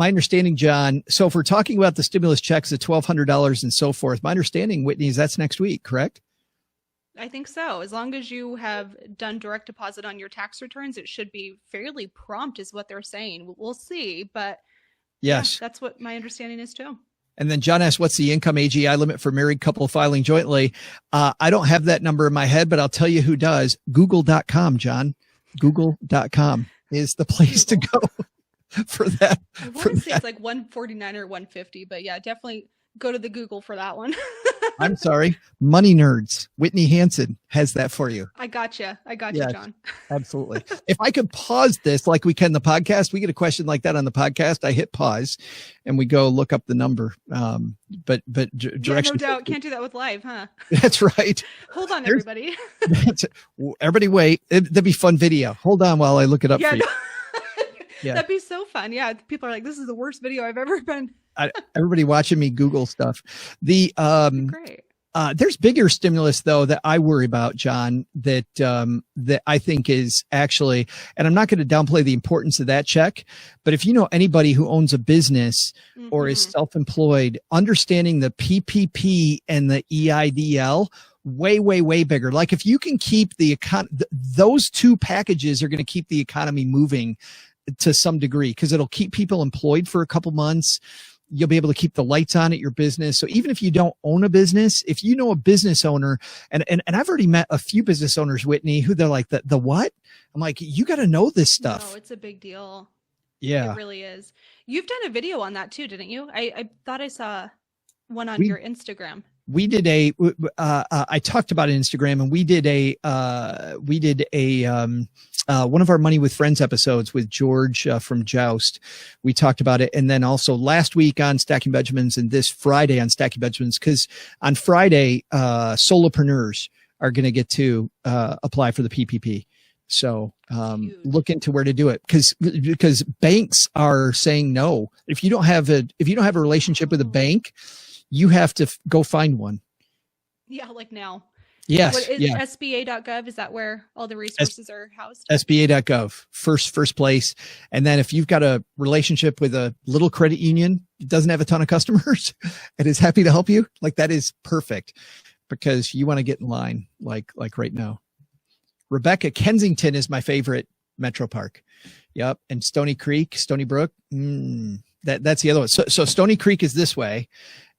understanding, John, so if we're talking about the stimulus checks, the $1,200 and so forth, my understanding, Whitney, is that's next week, correct? I think so. As long as you have done direct deposit on your tax returns, it should be fairly prompt is what they're saying. We'll see, but yes, that's what my understanding is too. And then John asks, what's the income AGI limit for married couple filing jointly? I don't have that number in my head, but I'll tell you who does. Google.com, John. Google.com is the place to go for that. I want to say it's like 149 or 150, but yeah, definitely go to the Google for that one. I'm sorry. Money Nerds. Whitney Hansen has that for you. I gotcha. Yes, John. Absolutely. If I could pause this like we can the podcast, we get a question like that on the podcast. I hit pause and we go look up the number. But direction. No doubt. Can't do that with live, huh? That's right. Hold on, everybody. Everybody wait. That'd be fun video. Hold on while I look it up for you. Yeah. That'd be so fun. Yeah. People are like, this is the worst video I've ever been everybody watching me Google stuff. The Great. There's bigger stimulus though that I worry about, John, that I think is actually, and I'm not going to downplay the importance of that check, but if you know anybody who owns a business or is self-employed, understanding the PPP and the EIDL, way bigger. Like if you can keep those two packages are going to keep the economy moving to some degree, because it'll keep people employed for a couple months. You'll be able to keep the lights on at your business. So even if you don't own a business, if you know a business owner, and I've already met a few business owners, Whitney, who they're like, the what? I'm like, you got to know this stuff. No, it's a big deal. Yeah, it really is. You've done a video on that too, didn't you? I thought I saw one on your Instagram. We did I talked about Instagram, and we did one of our Money with Friends episodes with George from Joust. We talked about it. And then also last week on Stacking Benjamins and this Friday on Stacking Benjamins, because on Friday, solopreneurs are going to get to apply for the PPP. So look into where to do it, because banks are saying no. If you don't have a relationship with a bank, you have to go find one. Yeah, like now. Yes. What is SBA.gov? Is that where all the resources are housed? SBA.gov, first place. And then if you've got a relationship with a little credit union, it doesn't have a ton of customers and is happy to help you, like that is perfect, because you want to get in line like right now. Rebecca, Kensington is my favorite metro park. Yep. And Stony Creek, Stony Brook. That's the other one. So Stony Creek is this way.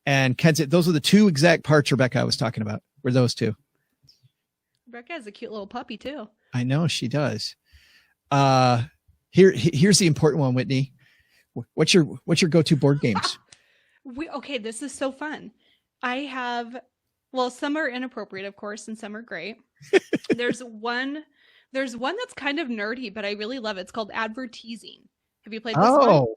And Kensington, those are the two exact parts, Rebecca, I was talking about, were those two. Rebecca has a cute little puppy too. I know she does. Here's the important one, Whitney. What's your go-to board games? Okay, this is so fun. I have, well, some are inappropriate, of course, and some are great. There's one that's kind of nerdy, but I really love it. It's called Advertising. Have you played this one? Oh,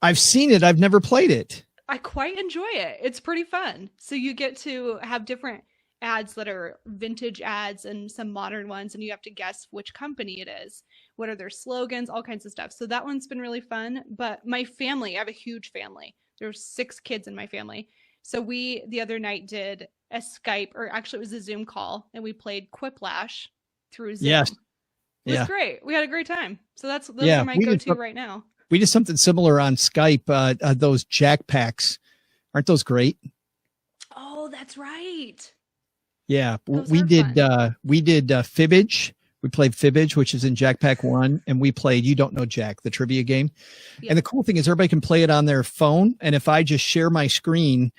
I've seen it. I've never played it. I quite enjoy it. It's pretty fun. So you get to have different ads that are vintage ads and some modern ones, and you have to guess which company it is. What are their slogans, all kinds of stuff. So that one's been really fun. But my family, I have a huge family. There's 6 kids in my family. So we, the other night, did a Skype, or actually it was a Zoom call, and we played Quiplash through Zoom. Yes. It was great. We had a great time. So those are my go-to right now. We did something similar on Skype. Those Jack Packs, aren't those great? Oh, that's right. Yeah, we did Fibbage. We played Fibbage, which is in Jack Pack 1, and we played You Don't Know Jack, the trivia game. Yep. And the cool thing is everybody can play it on their phone, and if I just share my screen,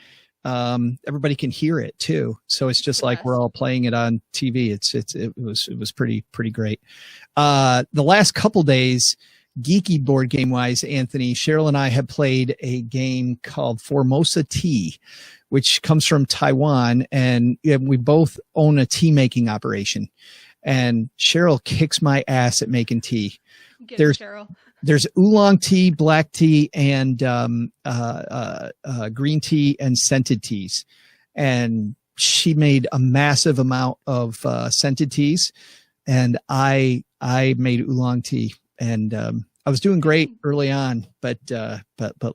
everybody can hear it too. So it's just like we're all playing it on TV. It was pretty great. The last couple days, geeky board game wise, Anthony, Cheryl and I have played a game called Formosa Tea, which comes from Taiwan, and we both own a tea making operation. And Cheryl kicks my ass at making tea. There's oolong tea, black tea, and green tea and scented teas. And she made a massive amount of scented teas, and I made oolong tea. And I was doing great early on, but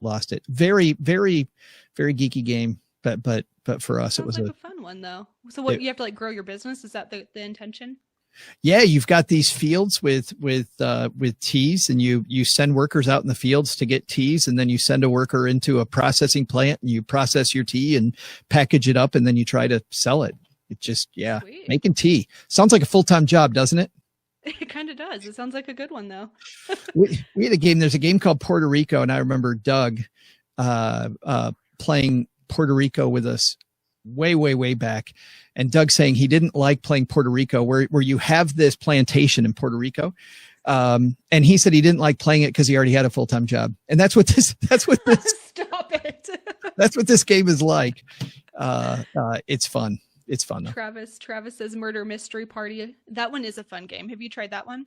lost it. Very, very, very geeky game. But for us, it was like a fun one though. So what, you have to like grow your business? Is that the intention? Yeah, you've got these fields with teas, and you send workers out in the fields to get teas, and then you send a worker into a processing plant, and you process your tea and package it up, and then you try to sell it. It just, Sweet. Making tea sounds like a full-time job, doesn't it? It kind of does. It sounds like a good one though. we had a game. There's a game called Puerto Rico, and I remember Doug playing Puerto Rico with us way back, and Doug saying he didn't like playing Puerto Rico, where you have this plantation in Puerto Rico, and he said he didn't like playing it because he already had a full-time job. And that's what this Stop it. That's what this game is like. It's fun. It's fun though. Travis says Murder Mystery Party. That one is a fun game. Have you tried that one?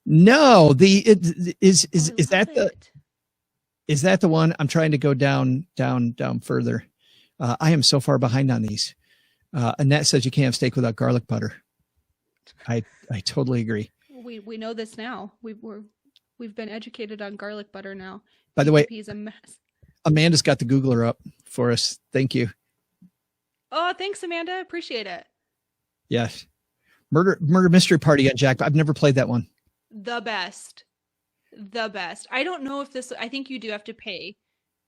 No, is that the one? I'm trying to go down further. I am so far behind on these. Annette says you can't have steak without garlic butter. I totally agree. We know this now. We've been educated on garlic butter now. By the way, he's a mess. Amanda's got the Googler up for us. Thank you. Oh, thanks, Amanda. Appreciate it. Yes. Murder Mystery Party on Jack. I've never played that one. The best. I don't know if this, I think you do have to pay.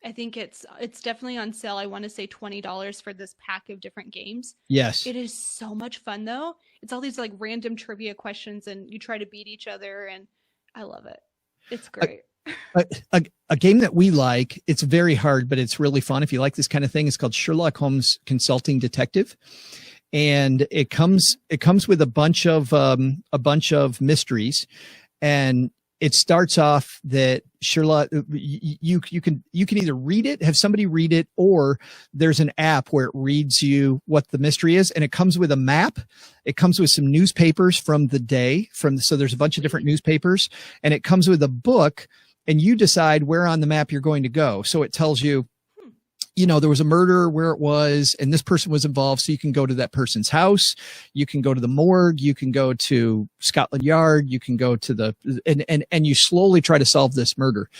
I think it's definitely on sale. I want to say $20 for this pack of different games. Yes. It is so much fun though. It's all these like random trivia questions and you try to beat each other and I love it. It's great. A game that we like, it's very hard, but it's really fun. If you like this kind of thing, it's called Sherlock Holmes Consulting Detective. And it comes with a bunch of mysteries, and it starts off that Sherlock, you can either read it, have somebody read it, or there's an app where it reads you what the mystery is. And it comes with a map. It comes with some newspapers from the day so there's a bunch of different newspapers, and it comes with a book, and you decide where on the map you're going to go. So it tells you, there was a murder, where it was, and this person was involved. So you can go to that person's house. You can go to the morgue. You can go to Scotland Yard. You can go to and you slowly try to solve this murder.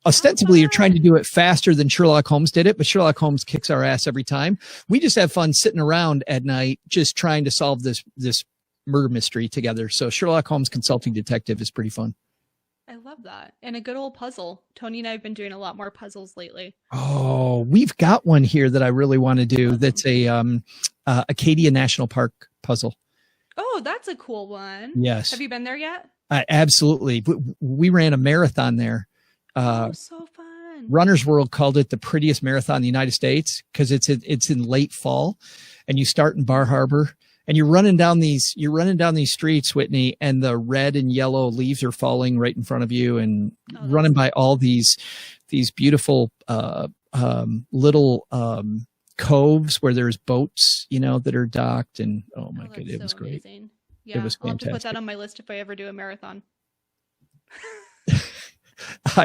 Ostensibly, you're trying to do it faster than Sherlock Holmes did it, but Sherlock Holmes kicks our ass every time. We just have fun sitting around at night, just trying to solve this murder mystery together. So Sherlock Holmes Consulting Detective is pretty fun. I love that. And a good old puzzle. Tony and I have been doing a lot more puzzles lately. Oh, we've got one here that I really want to do. That's a Acadia National Park puzzle. Oh, that's a cool one. Yes. Have you been there yet? Absolutely. We ran a marathon there. So fun. Runner's World called it the prettiest marathon in the United States because it's in late fall, and you start in Bar Harbor. And you're running down these streets, Whitney, and the red and yellow leaves are falling right in front of you, and running by all these beautiful little coves where there's boats, that are docked, and oh my god, it was great. Amazing. Yeah, it was fantastic. I'll have to put that on my list if I ever do a marathon.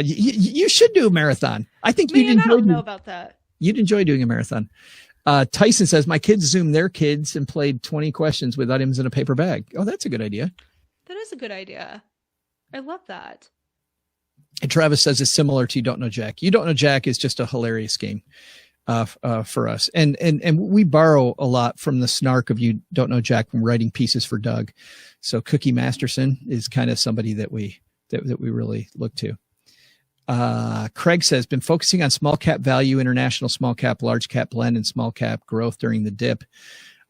You should do a marathon. I think I don't know about that. You'd enjoy doing a marathon. Tyson says, my kids Zoomed their kids and played 20 questions with items in a paper bag. Oh, that's a good idea. That is a good idea. I love that. And Travis says it's similar to You Don't Know Jack. You Don't Know Jack is just a hilarious game for us. And we borrow a lot from the snark of You Don't Know Jack from writing pieces for Doug. So Cookie Masterson is kind of somebody that we really look to. Craig says, been focusing on small cap value, international small cap, large cap blend, and small cap growth during the dip.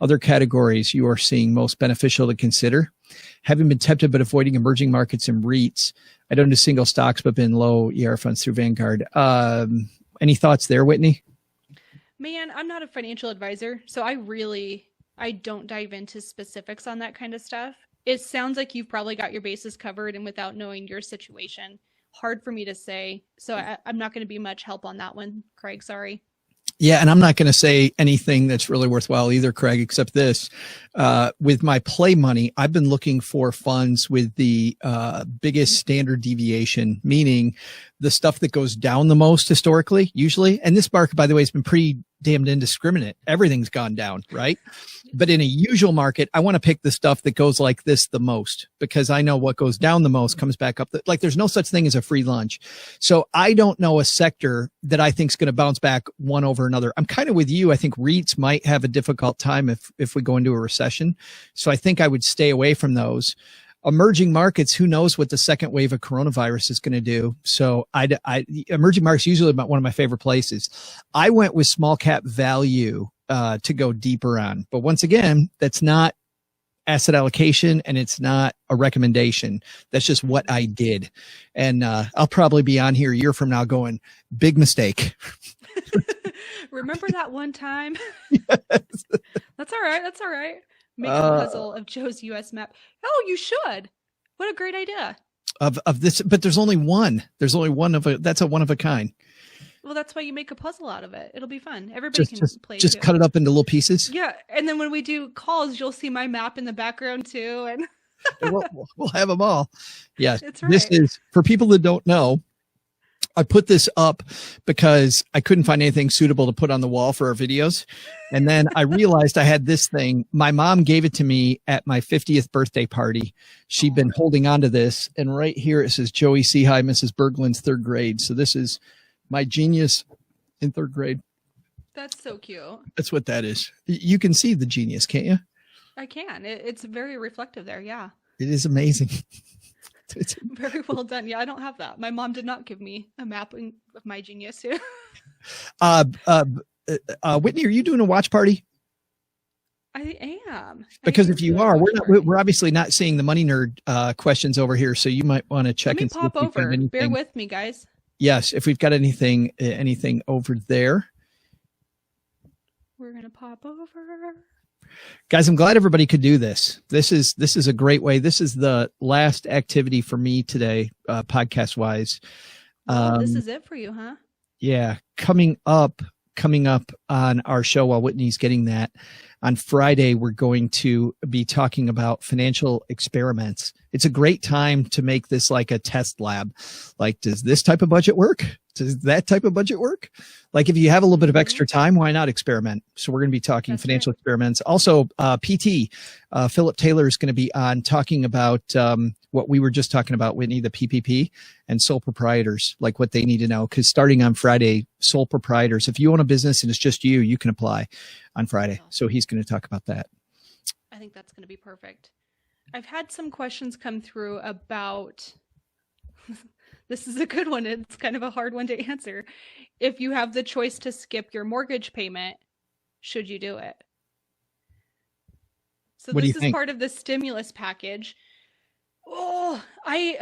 Other categories you are seeing most beneficial to consider. Having been tempted but avoiding emerging markets and REITs. I don't do single stocks but been low ER funds through Vanguard. Any thoughts there, Whitney? Man, I'm not a financial advisor, so I don't dive into specifics on that kind of stuff. It sounds like you've probably got your bases covered, and without knowing your situation, hard for me to say. So I'm not going to be much help on that one, Craig. Sorry. Yeah. And I'm not going to say anything that's really worthwhile either, Craig, except this. With my play money, I've been looking for funds with the biggest standard deviation, meaning the stuff that goes down the most historically, usually. And this market, by the way, has been pretty damned indiscriminate. Everything's gone down, right? But in a usual market, I want to pick the stuff that goes like this the most, because I know what goes down the most comes back up. Like there's no such thing as a free lunch. So I don't know a sector that I think is going to bounce back one over another. I'm kind of with you. I think REITs might have a difficult time if we go into a recession. So I think I would stay away from those. Emerging markets, who knows what the second wave of coronavirus is going to do. So emerging markets usually about one of my favorite places. I went with small cap value to go deeper on. But once again, that's not asset allocation and it's not a recommendation. That's just what I did. And I'll probably be on here a year from now going, big mistake. Remember that one time? Yes. That's all right. That's all right. Make a puzzle of Joe's U.S. map. Oh, you should. What a great idea. Of this, but there's only one. There's only one that's a one of a kind. Well, that's why you make a puzzle out of it. It'll be fun. Everybody can play. Just too. cut it up into little pieces. Yeah, and then when we do calls, you'll see my map in the background too, and we'll have them all. Yes, that's right. This is for people that don't know. I put this up because I couldn't find anything suitable to put on the wall for our videos. And then I realized I had this thing. My mom gave it to me at my 50th birthday party. She'd been holding on to this. And right here, it says Joey Sehy, Mrs. Berglund's third grade. So this is my genius in third grade. That's so cute. That's what that is. You can see the genius, can't you? I can. It's very reflective there. Yeah. It is amazing. Very well done. Yeah, I don't have that. My mom did not give me a mapping of my genius here. Whitney, are you doing a watch party? I am. Because if you are, we're obviously not seeing the money nerd questions over here, so you might want to check Let me and see pop if we've got over. anything. Bear with me, guys. Yes, if we've got anything over there. We're gonna pop over. Guys, I'm glad everybody could do this. This is a great way. This is the last activity for me today, podcast wise. This is it for you, huh? Yeah, coming up on our show while Whitney's getting that. On Friday, we're going to be talking about financial experiments. It's a great time to make this like a test lab. Like, does this type of budget work? Does that type of budget work? Like, if you have a little bit of extra time, why not experiment? So we're going to be talking financial experiments. Also, PT, Philip Taylor is going to be on talking about what we were just talking about, Whitney, the PPP and sole proprietors, like what they need to know. Because starting on Friday, sole proprietors, if you own a business and it's just you can apply on Friday. So he's going to talk about that. I think that's going to be perfect. I've had some questions come through about... This is a good one. It's kind of a hard one to answer. If you have the choice to skip your mortgage payment, should you do it? So what this do you is think? part of the stimulus package. Oh, I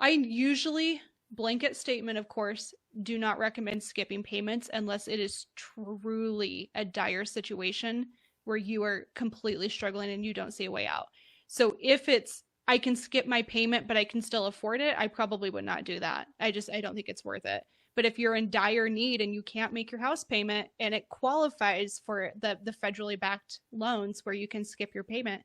usually, blanket statement, of course, do not recommend skipping payments unless it is truly a dire situation where you are completely struggling and you don't see a way out. So if it's, I can skip my payment, but I can still afford it, I probably would not do that. I don't think it's worth it. But if you're in dire need and you can't make your house payment and it qualifies for the federally backed loans where you can skip your payment,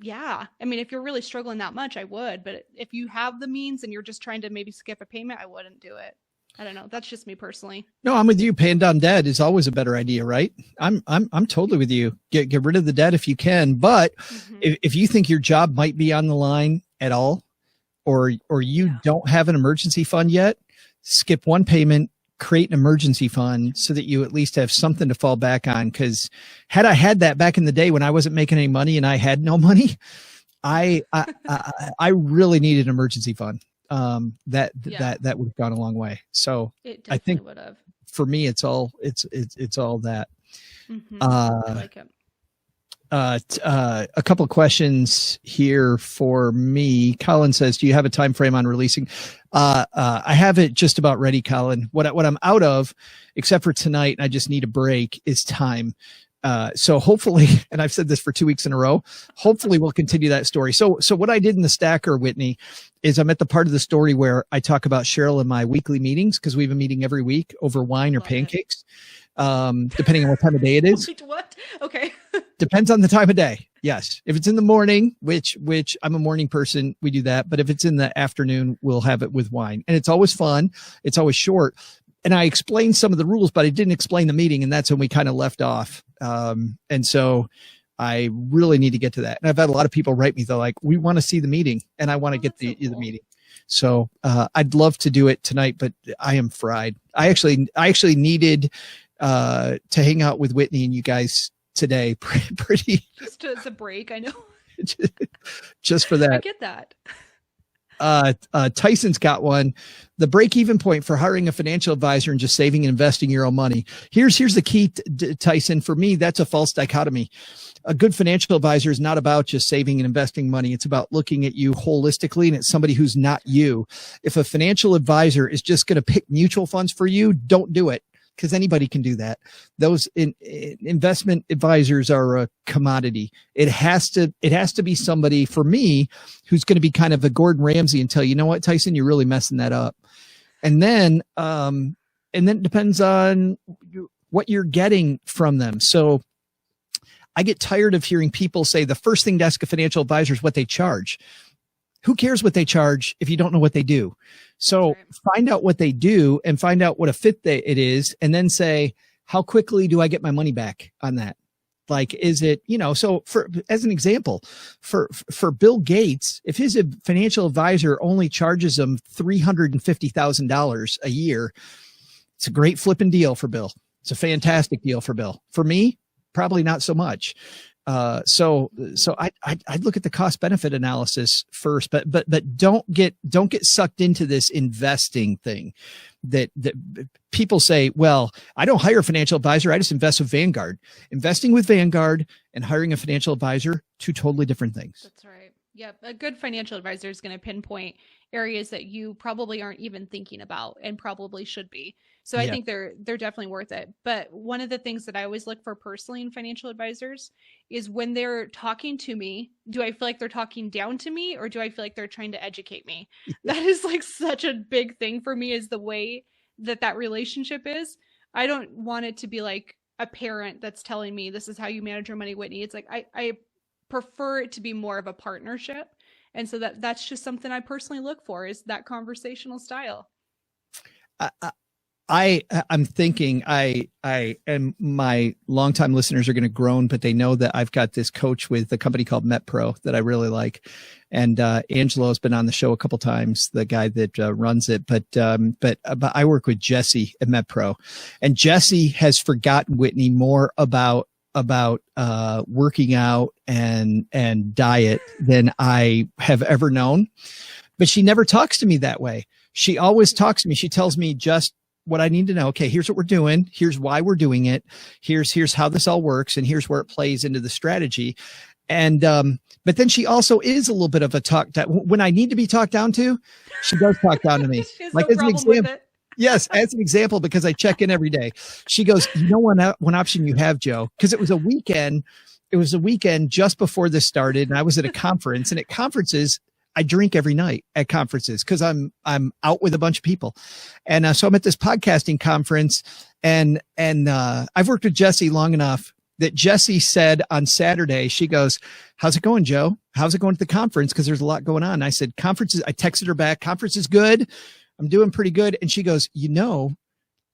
yeah. I mean, if you're really struggling that much, I would. But if you have the means and you're just trying to maybe skip a payment, I wouldn't do it. I don't know. That's just me personally. No, I'm with you. Paying down debt is always a better idea, right? I'm totally with you. Get rid of the debt if you can. But if you think your job might be on the line at all, or you don't have an emergency fund yet, skip one payment, create an emergency fund so that you at least have something to fall back on. Because had I had that back in the day when I wasn't making any money and I had no money, I really needed an emergency fund. That would have gone a long way. So I think would have. For me, it's all that. I like it. A couple of questions here for me. Colin says, do you have a time frame on releasing? I have it just about ready, Colin. What I'm out of, except for tonight, and I just need a break, is time. So hopefully, and I've said this for 2 weeks in a row, hopefully we'll continue that story. So what I did in the stacker, Whitney, is I'm at the part of the story where I talk about Cheryl in my weekly meetings, because we have a meeting every week over wine or pancakes, depending on what time of day it is. Wait, what? Okay. Depends on the time of day. Yes. If it's in the morning, which I'm a morning person, we do that. But if it's in the afternoon, we'll have it with wine. And it's always fun. It's always short. And I explained some of the rules, but I didn't explain the meeting. And that's when we kind of left off. And so I really need to get to that. And I've had a lot of people write me. They're like, we want to see the meeting and I want to get the meeting. So I'd love to do it tonight, but I am fried. I actually needed to hang out with Whitney and you guys today. Pretty just as a break. I know. just for that. I get that. Tyson's got one. The break-even point for hiring a financial advisor and just saving and investing your own money. Here's the key, Tyson. For me, that's a false dichotomy. A good financial advisor is not about just saving and investing money. It's about looking at you holistically, and it's somebody who's not you. If a financial advisor is just going to pick mutual funds for you, don't do it, because anybody can do that. Those investment advisors are a commodity. It has to be somebody, for me, who's going to be kind of a Gordon Ramsay and tell you know what, Tyson, you're really messing that up. And then it depends on what you're getting from them. So I get tired of hearing people say the first thing to ask a financial advisor is what they charge. Who cares what they charge if you don't know what they do? So find out what they do and find out what a fit it is, and then say, how quickly do I get my money back on that? Like, is it, so as an example, for Bill Gates, if his financial advisor only charges him $350,000 a year, It's a great flipping deal for Bill. It's a fantastic deal for Bill. For me, probably not so much. So I'd look at the cost benefit analysis first, but don't get sucked into this investing thing that people say, well, I don't hire a financial advisor. I just invest with Vanguard. Investing with Vanguard and hiring a financial advisor, two totally different things. That's right. Yep. A good financial advisor is going to pinpoint areas that you probably aren't even thinking about and probably should be. So I think they're definitely worth it. But one of the things that I always look for personally in financial advisors is when they're talking to me, do I feel like they're talking down to me, or do I feel like they're trying to educate me? That is like such a big thing for me, is the way that relationship is. I don't want it to be like a parent that's telling me, this is how you manage your money, Whitney. It's like, I prefer it to be more of a partnership. And so that's just something I personally look for, is that conversational style. I'm thinking and my longtime listeners are going to groan, but they know that I've got this coach with a company called MetPro that I really like. And Angelo has been on the show a couple times, the guy that runs it. But I work with Jesse at MetPro, and Jesse has forgotten, Whitney, more about working out and diet than I have ever known. But she never talks to me that way. She always talks to me. She tells me just what I need to know. Okay, here's what we're doing. Here's why we're doing it. Here's how this all works. And here's where it plays into the strategy. And, but then she also is a little bit of a talk down. When I need to be talked down to, she does talk down to me. Like no as an example. Yes, as an example, because I check in every day. She goes, you know, one option you have, Joe, because it was a weekend just before this started. And I was at a conference, and at conferences, I drink every night at conferences because I'm out with a bunch of people. And so I'm at this podcasting conference, and I've worked with Jesse long enough that Jesse said on Saturday, she goes, how's it going, Joe? How's it going to the conference? Because there's a lot going on. I said, conferences, I texted her back, conference is good. I'm doing pretty good. And she goes, you know,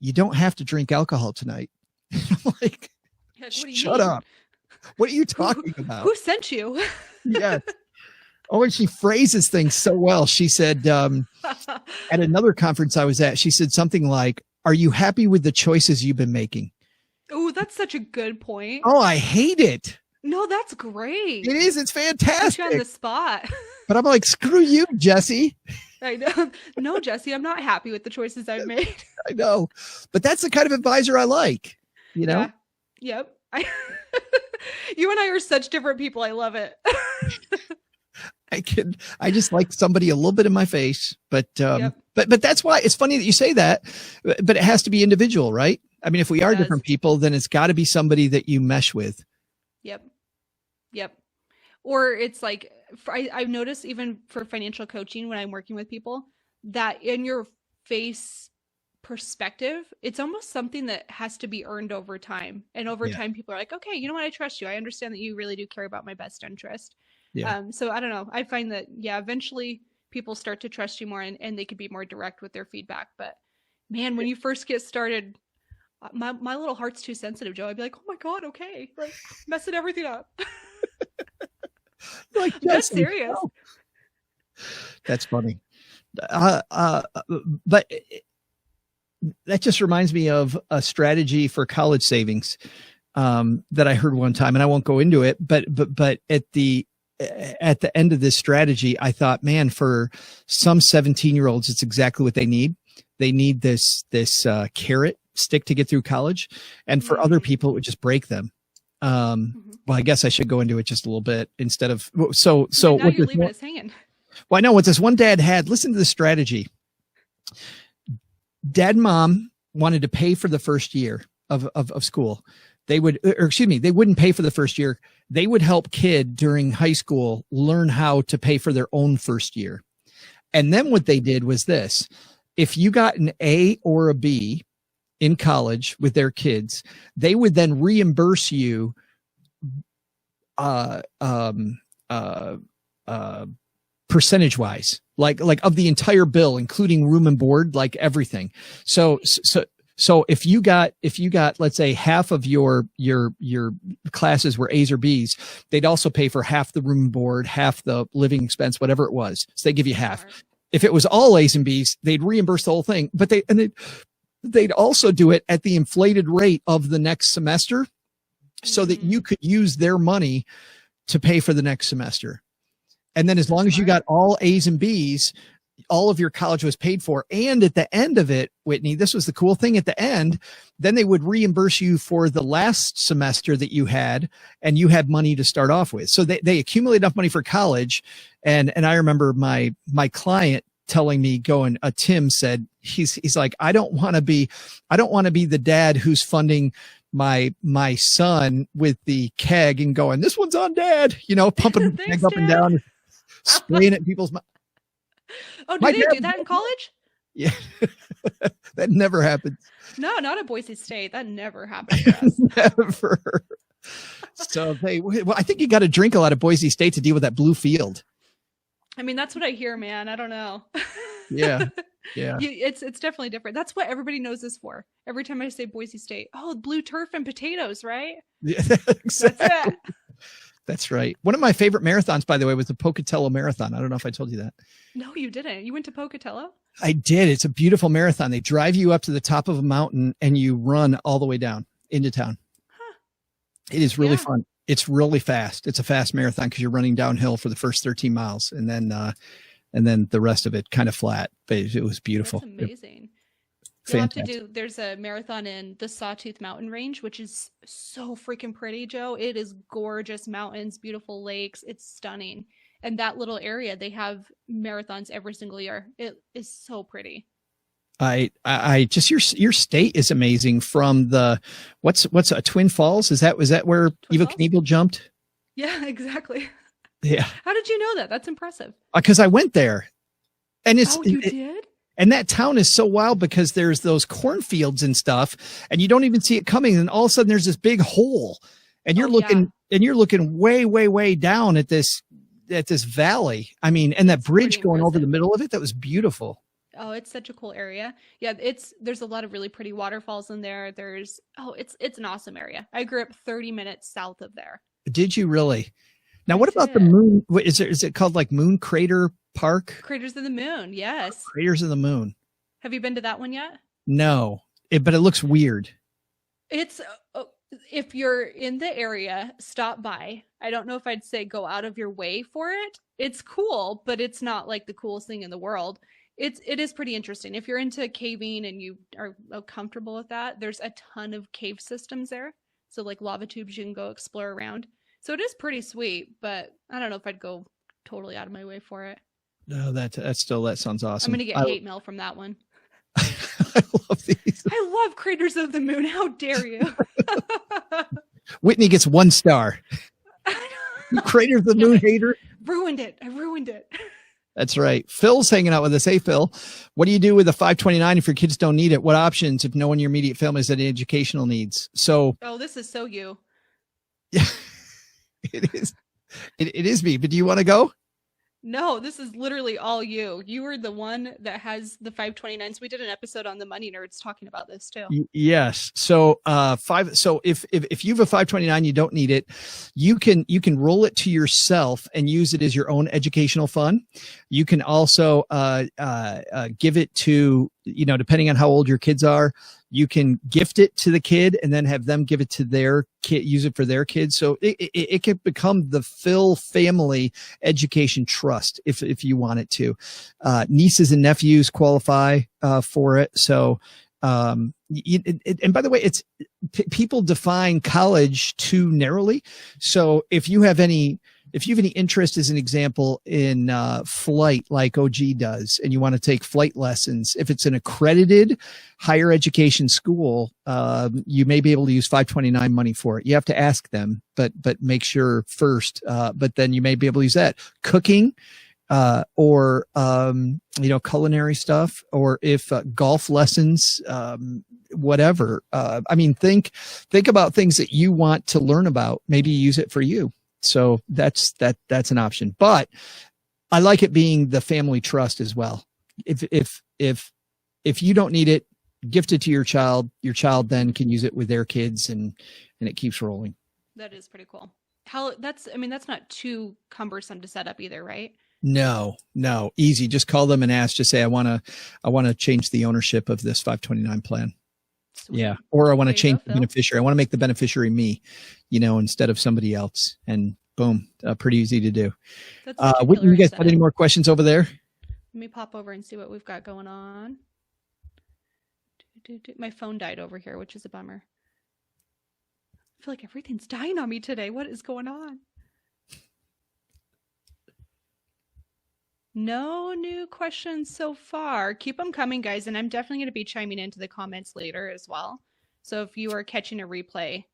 you don't have to drink alcohol tonight. I'm like, shut up. What are you talking about? Who sent you? Yes. Oh, and she phrases things so well. She said, at another conference I was at, she said something like, are you happy with the choices you've been making? Oh, that's such a good point. Oh, I hate it. No, that's great. It is. It's fantastic. Put you on the spot. But I'm like, screw you, Jesse. I know. No, Jesse, I'm not happy with the choices I've made. I know. But that's the kind of advisor I like, you know? Yeah. Yep. You and I are such different people. I love it. I just like somebody a little bit in my face, but that's why it's funny that you say that, but it has to be individual, right? I mean, if we are different people, then it's got to be somebody that you mesh with. Yep. Or it's like, I've noticed even for financial coaching, when I'm working with people, that in your face perspective, it's almost something that has to be earned over time. And over time, people are like, okay, you know what? I trust you. I understand that you really do care about my best interest. Yeah. So I don't know. I find that, eventually people start to trust you more, and they could be more direct with their feedback. But man, when you first get started, my little heart's too sensitive, Joe. I'd be like, oh my God, okay. Like messing everything up. Like, that's serious. No. That's funny. But that just reminds me of a strategy for college savings that I heard one time, and I won't go into it, but at the end of this strategy, I thought, man, for some 17-year-olds, it's exactly what they need. They need this carrot stick to get through college. And for other people, it would just break them. Well, I guess I should go into it just a little bit instead of, so now what you're leaving us hanging. Well, I know what this one dad had. Listen to the strategy. Dad and mom wanted to pay for the first year of school. They wouldn't pay for the first year. They would help kid during high school learn how to pay for their own first year. And then what they did was this: if you got an A or a B in college with their kids, they would then reimburse you percentage wise, like of the entire bill, including room and board, like everything. So if you got, let's say half of your classes were A's or B's, they'd also pay for half the room and board, half the living expense, whatever it was. So they give you half. If it was all A's and B's, they'd reimburse the whole thing, but they they'd also do it at the inflated rate of the next semester so that you could use their money to pay for the next semester. And then as long as you got all A's and B's, all of your college was paid for. And at the end of it, Whitney, this was the cool thing at the end, then they would reimburse you for the last semester that you had, and you had money to start off with. So they accumulate enough money for college. And I remember my client telling me, Tim said, he's like, I don't want to be the dad who's funding my son with the keg and going, this one's on dad, pumping the keg up and down, spraying it in people's mouth. Oh, did they do that in college? Yeah. That never happened. No, not at Boise State. That never happened to us. Never. So I think you got to drink a lot of Boise State to deal with that blue field. I mean, that's what I hear, man. I don't know. Yeah. Yeah. It's definitely different. That's what everybody knows this for. Every time I say Boise State, blue turf and potatoes, right? Yeah, exactly. That's it. That's right. One of my favorite marathons, by the way, was the Pocatello Marathon. I don't know if I told you that. No, you didn't. You went to Pocatello? I did. It's a beautiful marathon. They drive you up to the top of a mountain and you run all the way down into town. Huh. It is really fun. It's really fast. It's a fast marathon because you're running downhill for the first 13 miles and then the rest of it kind of flat. But it was beautiful. That's amazing. You'll have to there's a marathon in the Sawtooth Mountain Range, which is so freaking pretty, Joe. It is gorgeous mountains, beautiful lakes. It's stunning. And that little area, they have marathons every single year. It is so pretty. I just, your state is amazing from what's Twin Falls? Was that where Evel Knievel jumped? Yeah, exactly. Yeah. How did you know that? That's impressive. Because I went there. And you did? And that town is so wild because there's those cornfields and stuff, and you don't even see it coming. And all of a sudden there's this big hole, and you're looking way, way, way down at this valley. I mean, and that bridge going over the middle of it, that was beautiful. Oh, it's such a cool area. Yeah, there's a lot of really pretty waterfalls in there. It's an awesome area. I grew up 30 minutes south of there. Did you really? Now, what about the moon? Is it called like Moon Crater Park? Craters of the Moon, yes. Craters of the Moon. Have you been to that one yet? No, but it looks weird. It's if you're in the area, stop by. I don't know if I'd say go out of your way for it. It's cool, but it's not like the coolest thing in the world. It is pretty interesting. If you're into caving and you are comfortable with that, there's a ton of cave systems there. So like lava tubes you can go explore around. So it is pretty sweet, but I don't know if I'd go totally out of my way for it. No, that sounds awesome. I'm going to get hate mail from that one. I love these. I love Craters of the Moon. How dare you? Whitney gets 1 star. You Craters of the Moon hater. Ruined it. I ruined it. That's right. Phil's hanging out with us. Hey, Phil, what do you do with a 529 if your kids don't need it? What options if no one in your immediate family has any educational needs? So. Oh, this is so you. Yeah. It is. It is me. But do you want to go? No, this is literally all you. You were the one that has the 529s. We did an episode on the Money Nerds talking about this too. Yes. So So if you have a 529, you don't need it. You can roll it to yourself and use it as your own educational fund. You can also give it to, depending on how old your kids are, you can gift it to the kid and then have them give it to their kid, use it for their kids. So it can become the Phil family education trust if you want it to. Nieces and nephews qualify for it. So, and by the way, people define college too narrowly. So if you have any interest, as an example, in flight like OG does, and you want to take flight lessons, if it's an accredited higher education school, you may be able to use 529 money for it. You have to ask them, but make sure first. But then you may be able to use that. Cooking, or culinary stuff, or if golf lessons, whatever. Think about things that you want to learn about. Maybe use it for you. So that's an option, but I like it being the family trust as well. If you don't need it, gift it to your child then can use it with their kids, and it keeps rolling. That is pretty cool. that's not too cumbersome to set up either, right? No, easy. Just call them and ask. Just say, I want to change the ownership of this 529 plan. Sweet. Yeah. Or I want to There you change go, the Phil. beneficiary. I want to make the beneficiary me, instead of somebody else. And boom, pretty easy to do. That's such a Whitney, killer you guys got any incentive. more questions over there? Let me pop over and see what we've got going on. My phone died over here, which is a bummer. I feel like everything's dying on me today. What is going on? No new questions so far. Keep them coming, guys, and I'm definitely going to be chiming into the comments later as well. So if you are catching a replay,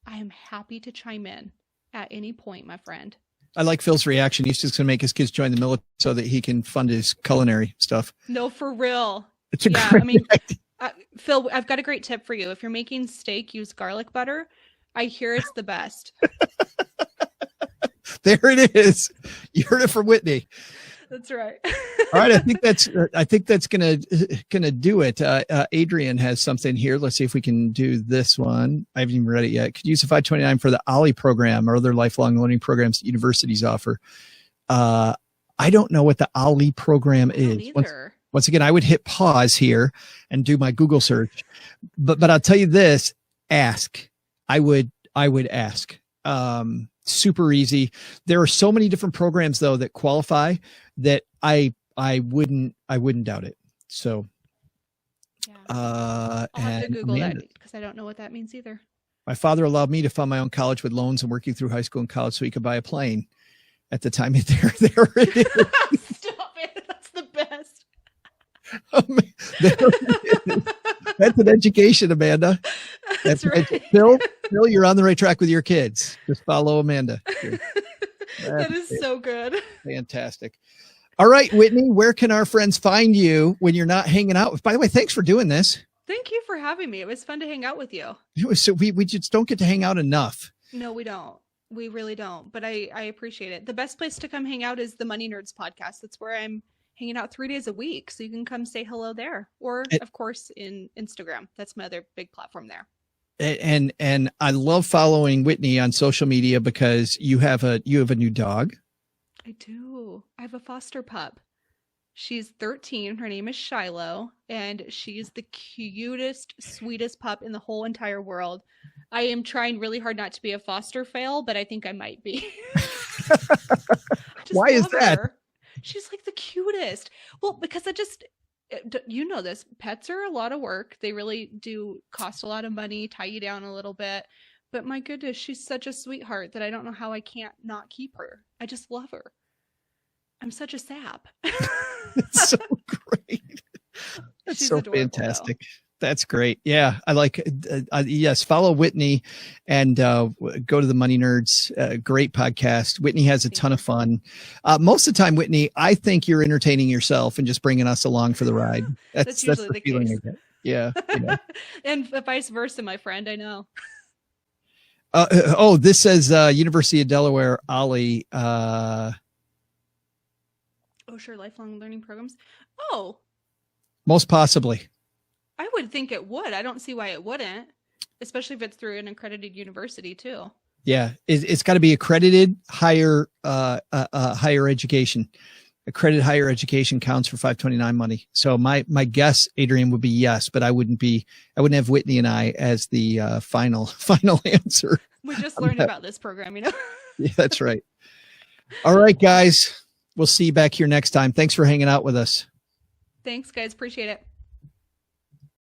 I am happy to chime in at any point, my friend. I like Phil's reaction. He's just going to make his kids join the military so that he can fund his culinary stuff. No, for real. It's a Yeah, great I mean, idea. Phil, I've got a great tip for you. If you're making steak, use garlic butter. I hear it's the best. There it is. You heard it from Whitney. That's right. All right, I think that's gonna do it. Adrian has something here. Let's see if we can do this one. I haven't even read it yet. Could use the 529 for the OLLI program or other lifelong learning programs that universities offer. I don't know what the OLLI program is. Once again, I would hit pause here and do my Google search. But I'll tell you this: ask. I would ask. Super easy. There are so many different programs though that qualify that I wouldn't doubt it. So, Yeah. I'll have to Google Amanda, that because I don't know what that means either. my father allowed me to fund my own college with loans and working through high school and college so he could buy a plane. At the time, there it is. Stop it. That's the best. There it is. That's an education, Amanda. That's right. Phil, you're on the right track with your kids. Just follow Amanda. That is so good. Fantastic. All right, Whitney, where can our friends find you when you're not hanging out? By the way, thanks for doing this. Thank you for having me. It was fun to hang out with you. It was so we just don't get to hang out enough. No, we don't. We really don't. But I appreciate it. The best place to come hang out is the Money Nerds podcast. That's where I'm hanging out 3 days a week. So you can come say hello there. Or, of course, in Instagram. That's my other big platform there. And I love following Whitney on social media because you have a new dog. I do. I have a foster pup. She's 13. Her name is Shiloh, and she's the cutest, sweetest pup in the whole entire world. I am trying really hard not to be a foster fail, but I think I might be. Why is that? Her. She's like the cutest. Well, because you know this, pets are a lot of work. They really do cost a lot of money, tie you down a little bit. But my goodness, she's such a sweetheart that I don't know how I can't not keep her. I just love her. I'm such a sap. It's so great. That's She's so adorable, fantastic. That's great. Yeah, I like. Yes, follow Whitney and go to the Money Nerds. Great podcast. Whitney has a ton of fun. Most of the time, Whitney, I think you're entertaining yourself and just bringing us along for the ride. That's usually the feeling case. I get. Yeah. Yeah. And vice versa, my friend. I know. This says University of Delaware, OLLI. Oh, sure. Lifelong learning programs. Oh, Most possibly. I would think it would. I don't see why it wouldn't, especially if it's through an accredited university too. Yeah, it's got to be accredited higher education. Accredited higher education counts for 529 money. So my guess, Adrian, would be yes, but I wouldn't have Whitney and I as the final answer. We just learned about this program, you know. Yeah, that's right. All right, guys. We'll see you back here next time. Thanks for hanging out with us. Thanks, guys. Appreciate it.